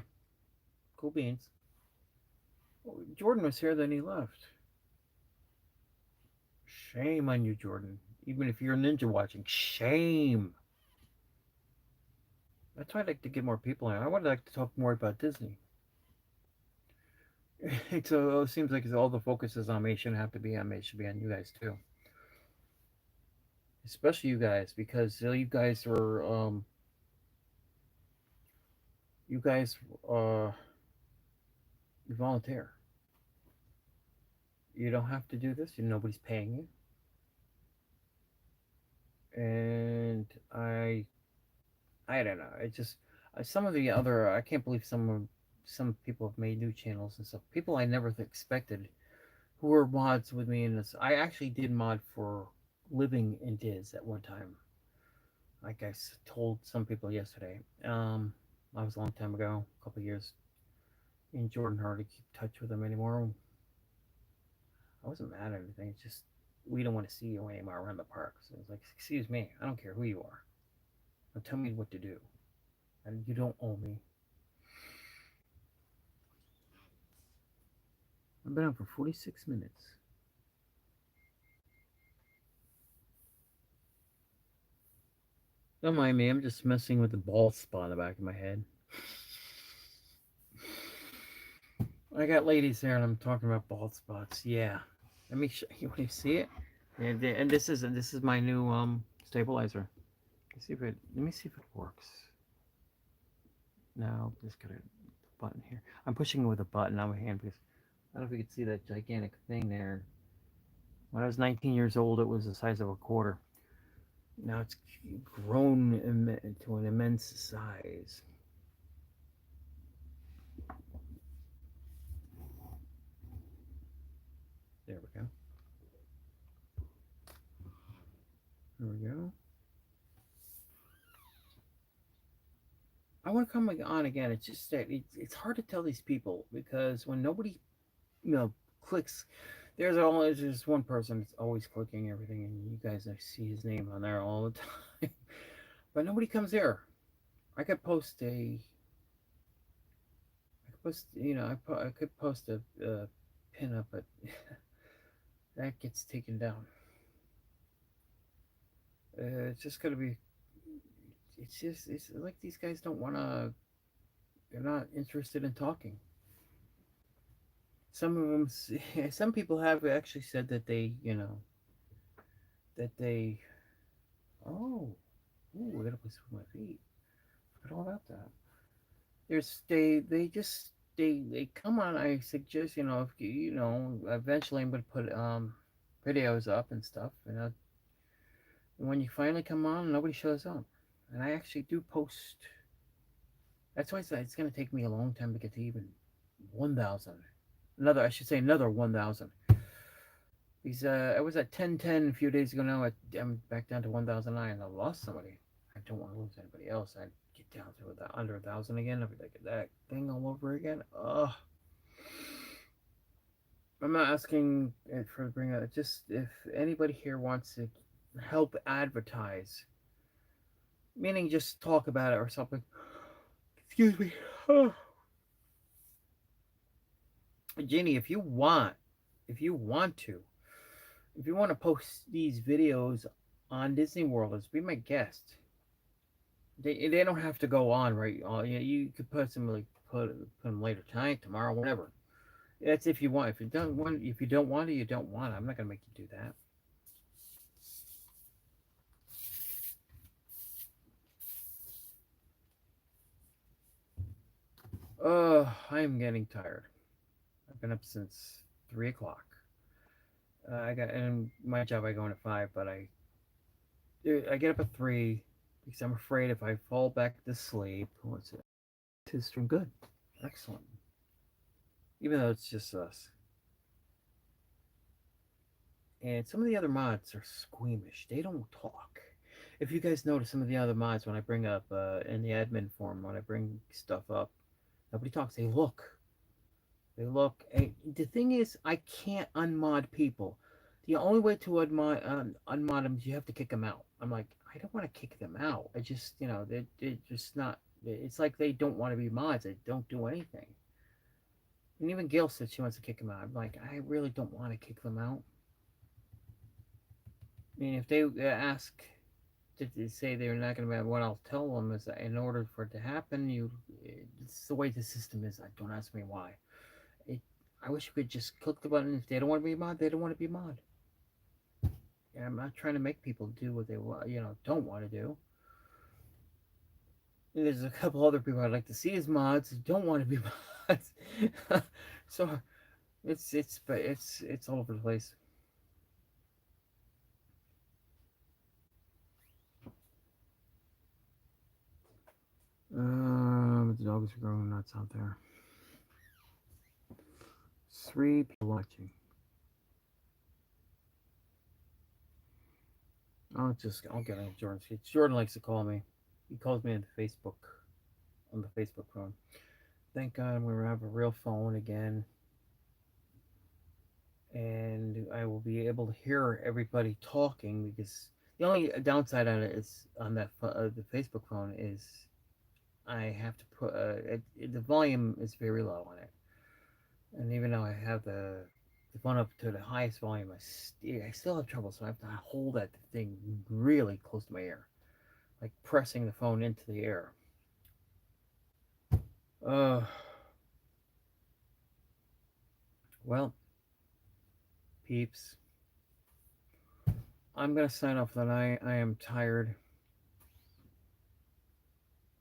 Cool beans. Oh, Jordan was here, then he left. Shame on you, Jordan. Even if you're ninja watching, shame. That's why I'd like to get more people in. I would like to talk more about Disney. So it seems like all the focus is on me. It shouldn't have to be on me. It should be on you guys too, especially you guys because you guys are you guys uh you volunteer. You don't have to do this. Nobody's paying you, and I don't know. It just some of the other I can't believe some people have made new channels and stuff. People I never expected who were mods with me in this. I actually did mod for living in Diz at one time. Like told some people yesterday. That was a long time ago, a couple years. Me and Jordan hardly keep touch with them anymore. I wasn't mad at anything. It's just we don't want to see you anymore around the park. So it's like, excuse me, I don't care who you are. Now tell me what to do, and you don't owe me. I've been on for 46 minutes. Don't mind me. I'm just messing with the bald spot in the back of my head. I got ladies there, and I'm talking about bald spots. Yeah, let me show you. Want to see it? And this is my new stabilizer. Let's see if it. Let me see if it works. Now just got a button here. I'm pushing it with a button on my hand because I don't know if you can see that gigantic thing there. When I was 19 years old, it was the size of a quarter. Now it's grown to an immense size. There we go. There we go. I want to come on again. It's just that it's hard to tell these people because when nobody clicks, there's always just one person that's always clicking everything, and you guys I see his name on there all the time, but nobody comes there. I could post a, I could post, I could post a pin up, but that gets taken down. It's just gonna be. It's like these guys don't want to. They're not interested in talking. Some of them, some people have actually said that that they. Oh, ooh, I gotta place with my feet. Forgot all about that. They just they come on. I suggest if eventually I'm gonna put videos up and stuff. And when you finally come on, nobody shows up. And I actually do post. That's why it's gonna take me a long time to get to even 1,000. I should say another 1,000. Because I was at 1010 a few days ago. Now I'm back down to 1,009. I lost somebody. I don't want to lose anybody else. I'd get down to under 1,000 again. If I get that thing all over again. Ugh. I'm not asking it for bring up. Just if anybody here wants to help advertise, meaning just talk about it or something. Excuse me. Ginny, if you want to, if you want to post these videos on Disney World, let's be my guest. They don't have to go on right. You could put some like put them later tonight, tomorrow, whatever. That's if you want. If you don't want it, you don't want it. I'm not gonna make you do that. I am getting tired. I've been up since 3 o'clock. I got and my job. I go in at 5, but I get up at 3 because I'm afraid if I fall back to sleep. What's it? It's doing good. Excellent. Even though it's just us. And some of the other mods are squeamish. They don't talk. If you guys notice some of the other mods when I bring up in the admin forum, when I bring stuff up, nobody talks. They look. They look. The thing is, I can't unmod people. The only way to unmod them is you have to kick them out. I'm like, I don't want to kick them out. I just, they're just not. It's like they don't want to be mods. They don't do anything. And even Gail said she wants to kick them out. I'm like, I really don't want to kick them out. I mean, if they ask to say they're not going to be, what I'll tell them is that in order for it to happen, it's the way the system is. Don't ask me why. It, I wish you could just click the button. If they don't want to be mod, they don't want to be mod. And I'm not trying to make people do what they don't want to do. And there's a couple other people I'd like to see as mods who don't want to be mods. So it's all over the place. The dogs are growing nuts out there. 3 people watching. I'll get on Jordan's feed. Jordan likes to call me. He calls me on the Facebook phone. Thank God I'm going to have a real phone again. And I will be able to hear everybody talking, because the only downside on it is on the Facebook phone is I have to put the volume is very low on it, and even though I have the phone up to the highest volume, I still have trouble. So I have to hold that thing really close to my ear, like pressing the phone into the air. Well, peeps, I'm gonna sign off. That I am tired.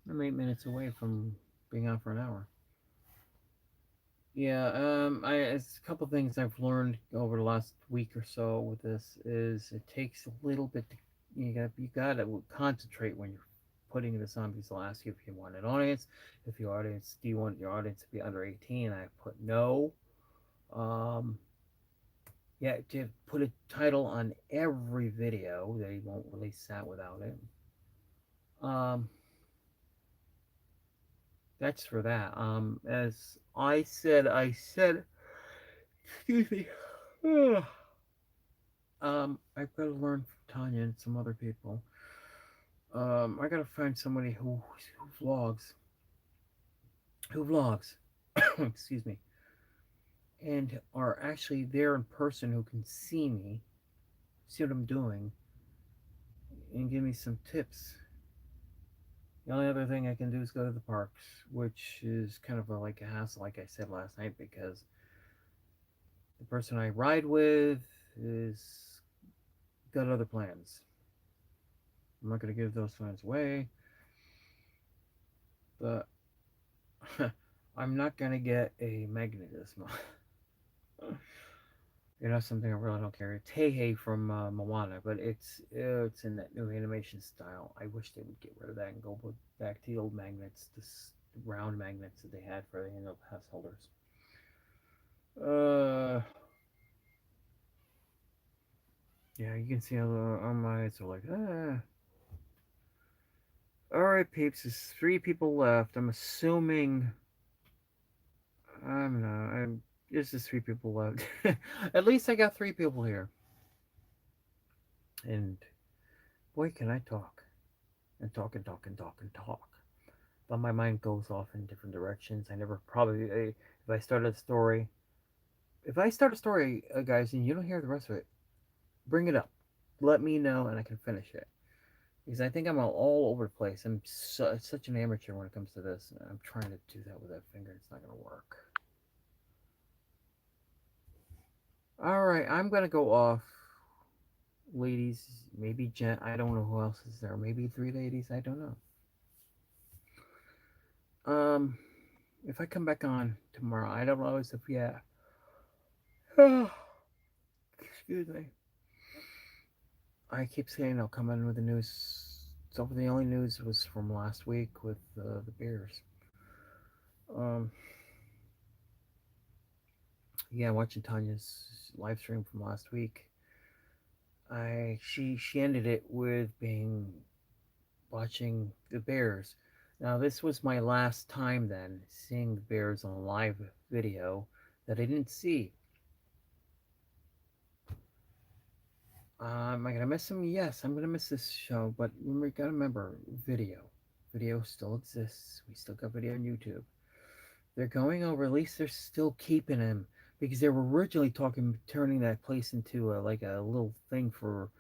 I'm 8 minutes away from being out for an hour. Yeah, it's a couple things I've learned over the last week or so with this is it takes a little bit to, you gotta concentrate when you're putting this on, because they'll ask you if you want an audience. If your audience, do you want your audience to be under 18? I put no. Yeah, to put a title on every video, they won't release that without it. That's for that. As I said, excuse me. I've got to learn from Tanya and some other people. I got to find somebody who vlogs, excuse me, and are actually there in person, who can see me, see what I'm doing, and give me some tips. The only other thing I can do is go to the parks, which is kind of like a hassle, like I said last night, because the person I ride with is got other plans. I'm not going to give those plans away, but I'm not going to get a magnet this month. Something I really don't care. It's Hey Hey from Moana, but it's in that new animation style. I wish they would get rid of that and go back to the old magnets, the round magnets that they had for the annual pass holders. Yeah, you can see how my eyes are like, ah. Alright, peeps, there's 3 people left. I'm assuming. I don't know. There's just 3 people left. At least I got 3 people here. And boy, can I talk. And talk and talk and talk and talk. But my mind goes off in different directions. I never probably. If I start a story. Guys, and you don't hear the rest of it, bring it up. Let me know and I can finish it. Because I think I'm all over the place. I'm such an amateur when it comes to this. I'm trying to do that with that finger. It's not going to work. Alright, I'm going to go off. Ladies, maybe Jen. I don't know who else is there. Maybe 3 ladies. I don't know. If I come back on tomorrow, I don't know if excuse me. I keep saying I'll come in with the news. So the only news was from last week with the Bears. Um, yeah, watching Tanya's live stream from last week. She ended it with being watching the Bears. Now this was my last time then seeing the Bears on a live video that I didn't see. Am I gonna miss them? Yes, I'm gonna miss this show, but we gotta remember video. Video still exists. We still got video on YouTube. They're going over. At least they're still keeping him because they were originally talking turning that place into like a little thing for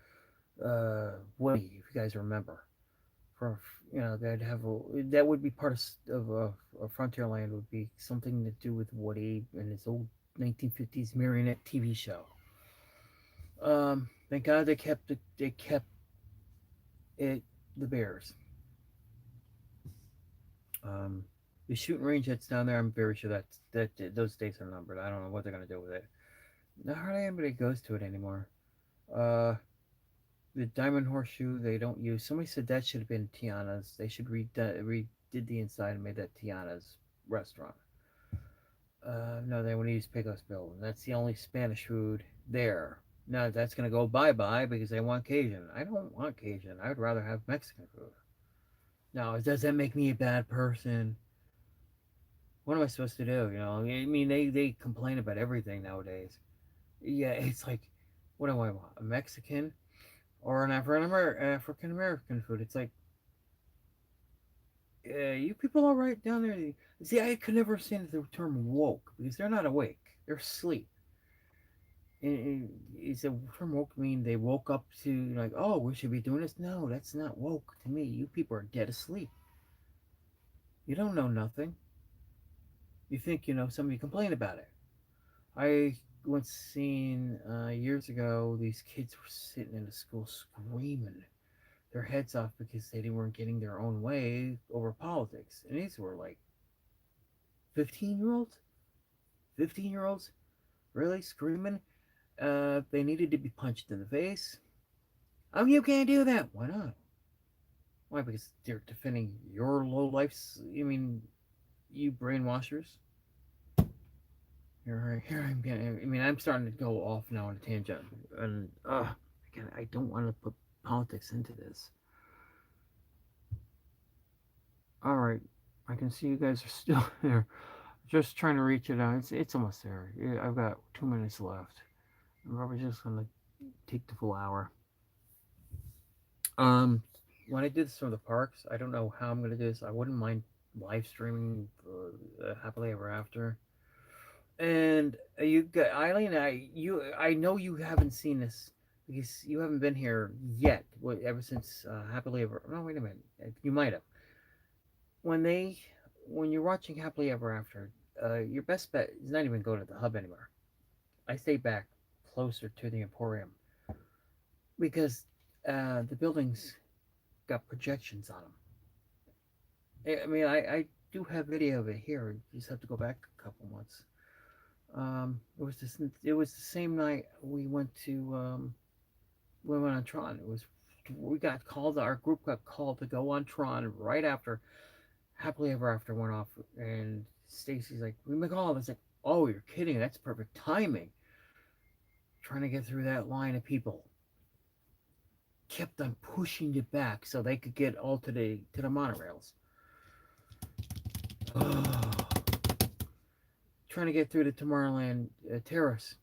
Woody, if you guys remember. For they'd have that would be part of Frontierland would be something to do with Woody and his old 1950s marionette TV show. Thank God they kept it the Bears. Um, the shooting range that's down there, I'm very sure that those dates are numbered. I don't know what they're gonna do with it. Not hardly anybody goes to it anymore. Uh, the Diamond Horseshoe they don't use. Somebody said that should have been Tiana's. They should redid the inside and made that Tiana's restaurant. No, they want to use Pecos Bill, and that's the only Spanish food there. Now that's gonna go bye bye because they want Cajun. I don't want Cajun. I would rather have Mexican food. Now, does that make me a bad person? What am I supposed to do? I mean, they complain about everything nowadays. Yeah, it's like, what do I want? A Mexican or an African American food? It's like, you people all right down there? See, I could never understand the term woke because they're not awake; they're asleep. Is the term woke mean they woke up to like, oh, we should be doing this? No, that's not woke to me. You people are dead asleep. You don't know nothing. You think you know somebody complain about it. I once seen years ago these kids were sitting in a school screaming their heads off because they weren't getting their own way over politics, and these were like 15-year-olds, 15-year-olds, really screaming. They needed to be punched in the face. Oh, you can't do that. Why not? Why? Because they're defending your low lives. You mean you brainwashers? Here I'm getting. I mean, I'm starting to go off now on a tangent, and again, I don't want to put politics into this. All right, I can see you guys are still there. Just trying to reach it out. It's almost there. Yeah, I've got 2 minutes left. I'm probably just gonna take the full hour. Um, when I did this from the parks, I don't know how I'm gonna do this. I wouldn't mind live streaming happily ever after. And you got Eileen. I know you haven't seen this because you haven't been here yet. Ever since Happily Ever. No, wait a minute. You might have. When they when you're watching Happily Ever After, your best bet is not even going to the hub anymore. I stay back closer to the Emporium because the buildings got projections on them. I mean, I do have video of it here. You just have to go back a couple months. It was the same night we went on Tron. We got called. Our group got called to go on Tron right after Happily Ever After went off, and Stacy's like, "We make all of us." Like, "Oh, you're kidding? That's perfect timing." Trying to get through that line of people, kept on pushing it back so they could get all to the monorails. Oh, trying to get through the Tomorrowland Terrace.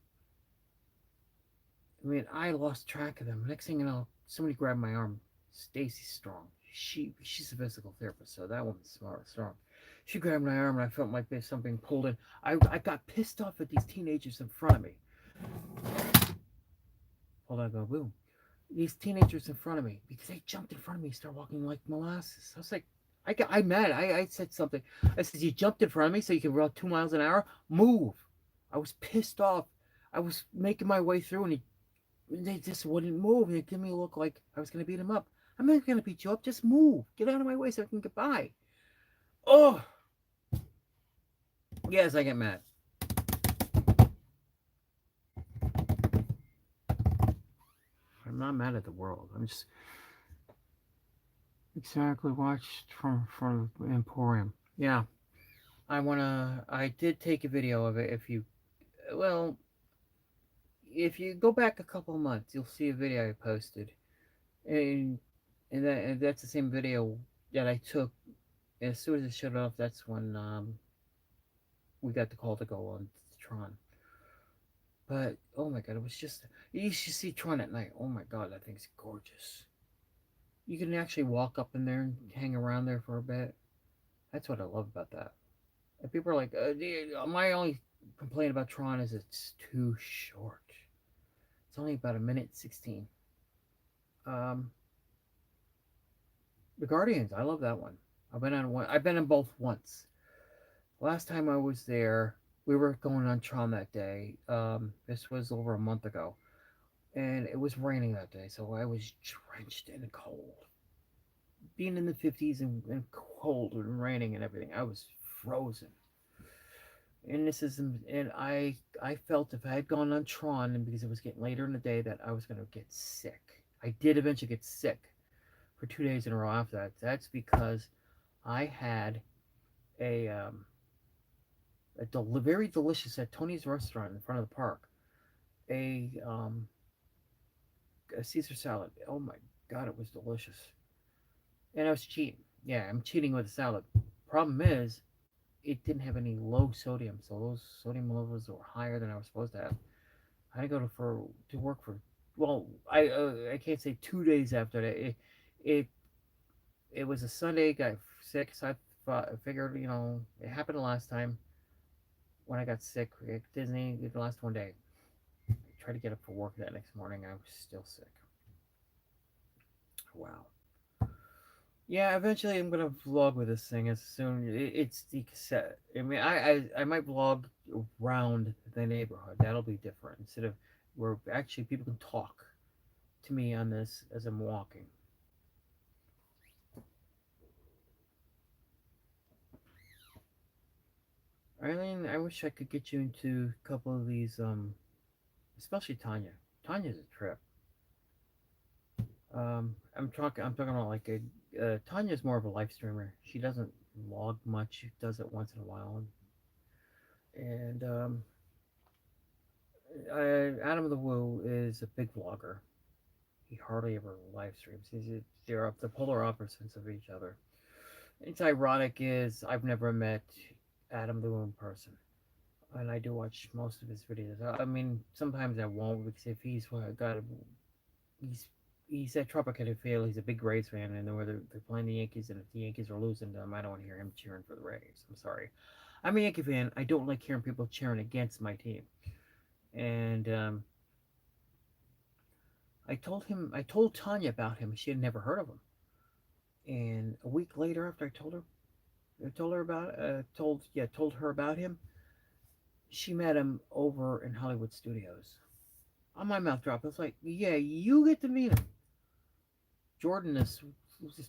I mean, I lost track of them. Next thing you know, somebody grabbed my arm. Stacy's strong. She's a physical therapist, so that woman's strong. She grabbed my arm and I felt my something pulled in. I got pissed off at these teenagers in front of me. Hold on, go boom. These teenagers in front of me because they jumped in front of me, started walking like molasses. I was like, I'm mad. I said something. I said, you jumped in front of me so you can run 2 miles an hour. Move. I was pissed off. I was making my way through and they just wouldn't move. They gave me a look like I was going to beat them up. I'm not going to beat you up. Just move. Get out of my way so I can get by. Oh. Yes, I get mad. I'm not mad at the world. I'm just exactly watched from Emporium. Yeah. I did take a video of it. Well, if you go back a couple of months, you'll see a video I posted, and and that's the same video that I took as soon as it shut off. That's when we got the call to go on Tron. But oh my god, it was just you should see Tron at night. Oh my god, that thing's gorgeous. You can actually walk up in there and hang around there for a bit. That's what I love about that. And people are like, my only complaint about Tron is it's too short. It's only about a minute 16. Um, the Guardians, I love that one. I've been on one. I've been in both once. Last time I was there, we were going on Tron that day. This was over a month ago, and it was raining that day, so I was drenched and cold. Being in the 50s and cold and raining and everything, I was frozen. And this is and I felt if I had gone on Tron and because it was getting later in the day that I was gonna get sick. I did eventually get sick for 2 days in a row after that. That's because I had a very delicious at Tony's restaurant in front of the park a a Caesar salad. Oh my god, it was delicious. And I was cheating. Yeah, I'm cheating with a salad. Problem is, it didn't have any low sodium, so those sodium levels were higher than I was supposed to have. I had to go to work for. Well, I can't say 2 days after that. It it was a Sunday. Got sick, so I figured it happened the last time when I got sick at Disney. The last one day, I tried to get up for work that next morning. I was still sick. Wow. Yeah, eventually I'm gonna vlog with this thing as soon. It's the cassette. I mean, I might vlog around the neighborhood. That'll be different instead of where actually people can talk to me on this as I'm walking. Eileen, I wish I could get you into a couple of these, especially Tanya. Tanya's a trip. I'm talking about like Tanya's more of a live streamer. She doesn't vlog much. She does it once in a while, and Adam the Woo is a big vlogger. He hardly ever live streams. They're up the polar opposites of each other. It's ironic is I've never met Adam the Woo in person, and I do watch most of his videos. I mean, sometimes I won't because if he's he's at Tropicana Field. He's a big Rays fan, and they're playing the Yankees, and if the Yankees are losing them, I don't want to hear him cheering for the Rays. I'm sorry. I'm a Yankee fan. I don't like hearing people cheering against my team. And I told Tanya about him. She had never heard of him. And a week later, after told her about him. She met him over in Hollywood Studios. On my mouth dropped. I was like, yeah, you get to meet him. Jordan this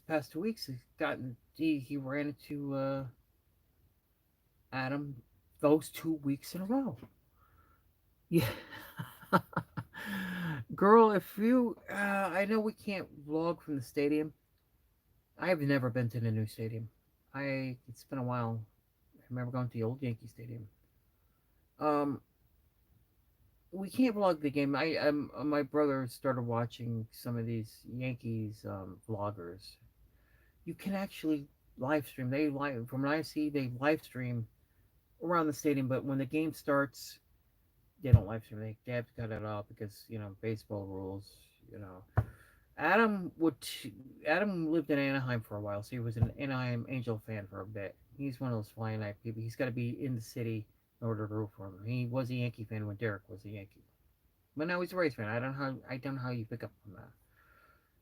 past 2 weeks has gotten he ran into Adam those 2 weeks in a row. Yeah. Girl, if you I know we can't vlog from the stadium. I have never been to the new stadium. It's been a while. I remember going to the old Yankee Stadium. Um, we can't vlog the game. My brother started watching some of these Yankees vloggers. You can actually live stream. From what I see, they live stream around the stadium, but when the game starts, they don't live stream. They have to cut it off because baseball rules. You know, Adam would. Adam lived in Anaheim for a while, so he was an Anaheim Angel fan for a bit. He's one of those flying night people. He's got to be in the city in order to root for him. He was a Yankee fan when Derek was a Yankee, but now he's a Rays fan. I don't know how you pick up from that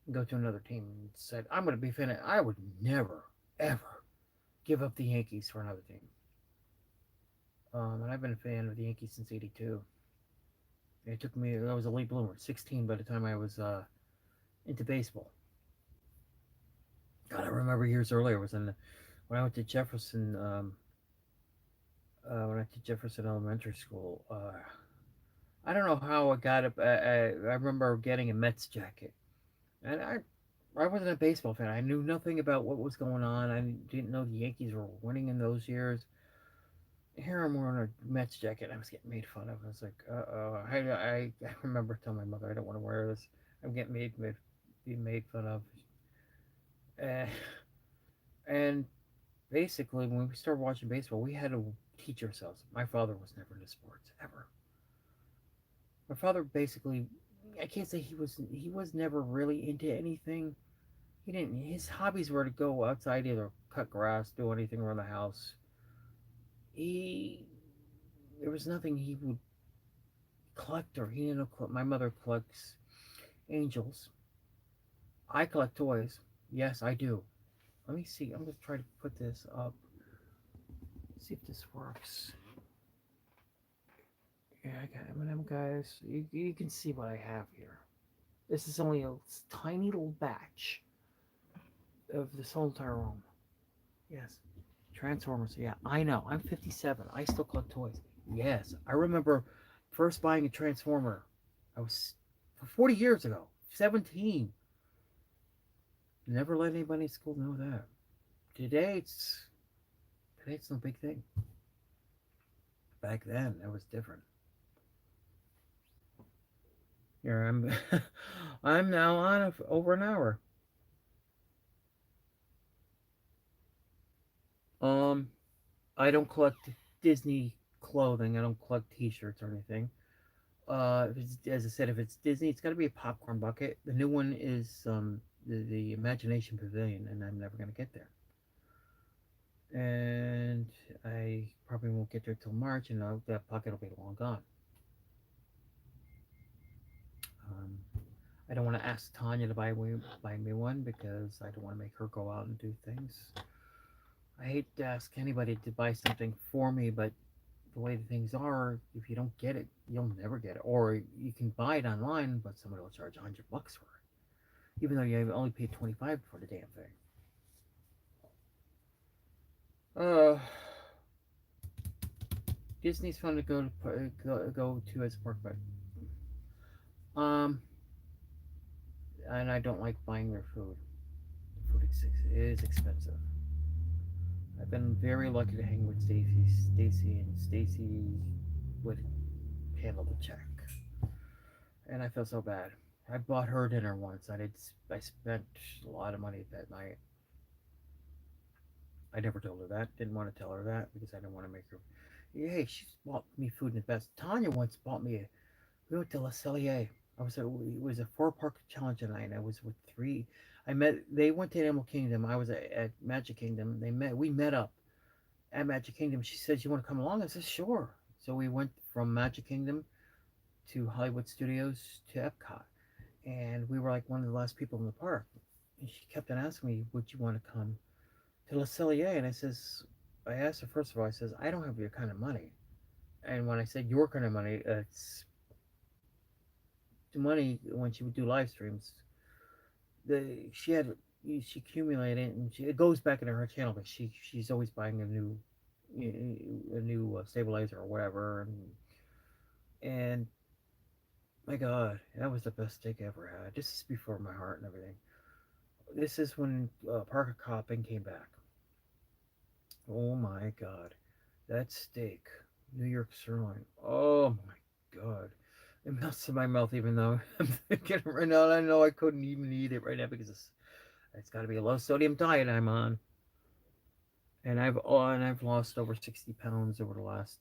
and go to another team and said I'm going to be a fan. I would never ever give up the Yankees for another team. And I've been a fan of the Yankees since '82. It took me. I was a late bloomer, 16 by the time I was into baseball. God, I remember years earlier was when I went to Jefferson. When I went to Jefferson Elementary School. I don't know how I got it. I remember getting a Mets jacket, and I wasn't a baseball fan. I knew nothing about what was going on. I didn't know the Yankees were winning in those years. Here I'm wearing a Mets jacket. And I was getting made fun of. I was like, uh-oh. I remember telling my mother I don't want to wear this. I'm getting being made fun of. Uh, and basically, when we started watching baseball, we had to teach ourselves. My father was never into sports ever. My father basically, I can't say he was never really into anything. He didn't. His hobbies were to go outside, either cut grass, do anything around the house. He There was nothing he would collect or he didn't. My mother collects angels. I collect toys. Yes, I do. Let me see. I'm gonna try to put this up. See if this works. Yeah, I got M&M, guys. You can see what I have here. This is only a tiny little batch of this whole entire room. Yes. Transformers. Yeah, I know. I'm 57. I still collect toys. Yes, I remember first buying a Transformer. I was 40 years ago. 17. Never let anybody at school know that. Today it's today it's no big thing. Back then it was different. Here I'm I'm now on over an hour. Um I don't collect Disney clothing. I don't collect t-shirts or anything. If it's, as I said, if it's Disney, it's got to be a popcorn bucket. The new one is the Imagination Pavilion, and I'm never gonna get there. And I probably won't get there till March, and that bucket will be long gone. Um, I don't want to ask Tanya to buy me one because I don't want to make her go out and do things. I hate to ask anybody to buy something for me, but the way the things are, if you don't get it, you'll never get it. Or you can buy it online, but somebody will charge $100 for it, even though you have only paid 25 for the damn thing. Uh, Disney's fun to go to as a park, but um, and I don't like buying their food. The food is expensive. I've been very lucky to hang with Stacy would handle the check, and I feel so bad. I bought her dinner once. I spent a lot of money that night. I never told her that. Didn't want to tell her that because I didn't want to make her. Hey, she's bought me food in the best. Tanya once bought me. We went to La Cellier. It was a four-park challenge night. I was with three. I met. They went to Animal Kingdom. I was at Magic Kingdom. They met. We met up at Magic Kingdom. She said, "You want to come along?" I said, "Sure." So we went from Magic Kingdom to Hollywood Studios to Epcot, and we were like one of the last people in the park. And she kept on asking me, "Would you want to come to Le Cellier?" And I asked her first of all. I says, "I don't have your kind of money." And when I said your kind of money, it's the money when she would do live streams. She accumulated it, and it goes back into her channel. But she's always buying a new stabilizer or whatever, and my God, that was the best steak I ever had. This is before my heart and everything. This is when Parker Copping came back. Oh my God, that steak, New York sirloin. Oh my God, it melts in my mouth even though I'm thinking it right now. And I know I couldn't even eat it right now because it's got to be a low sodium diet I'm on, and I've lost over 60 pounds over the last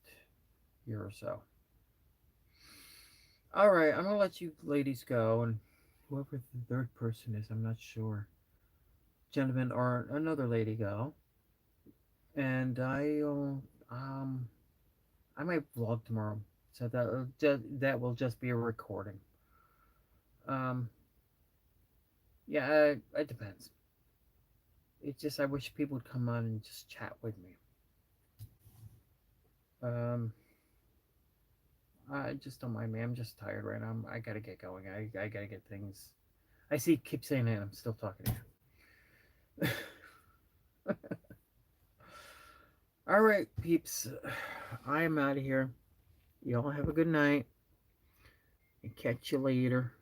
year or so. All right, I'm gonna let you ladies go, and whoever the third person is, I'm not sure, gentleman or another lady go, and I might vlog tomorrow, so that will just be a recording. Um, yeah, it depends. It's just I wish people would come on and just chat with me. Um, I just don't mind me. I'm just tired right now. I gotta get going. I gotta get things. I see. Keep saying it. I'm still talking to you. All right, peeps. I am out of here. Y'all have a good night and catch you later.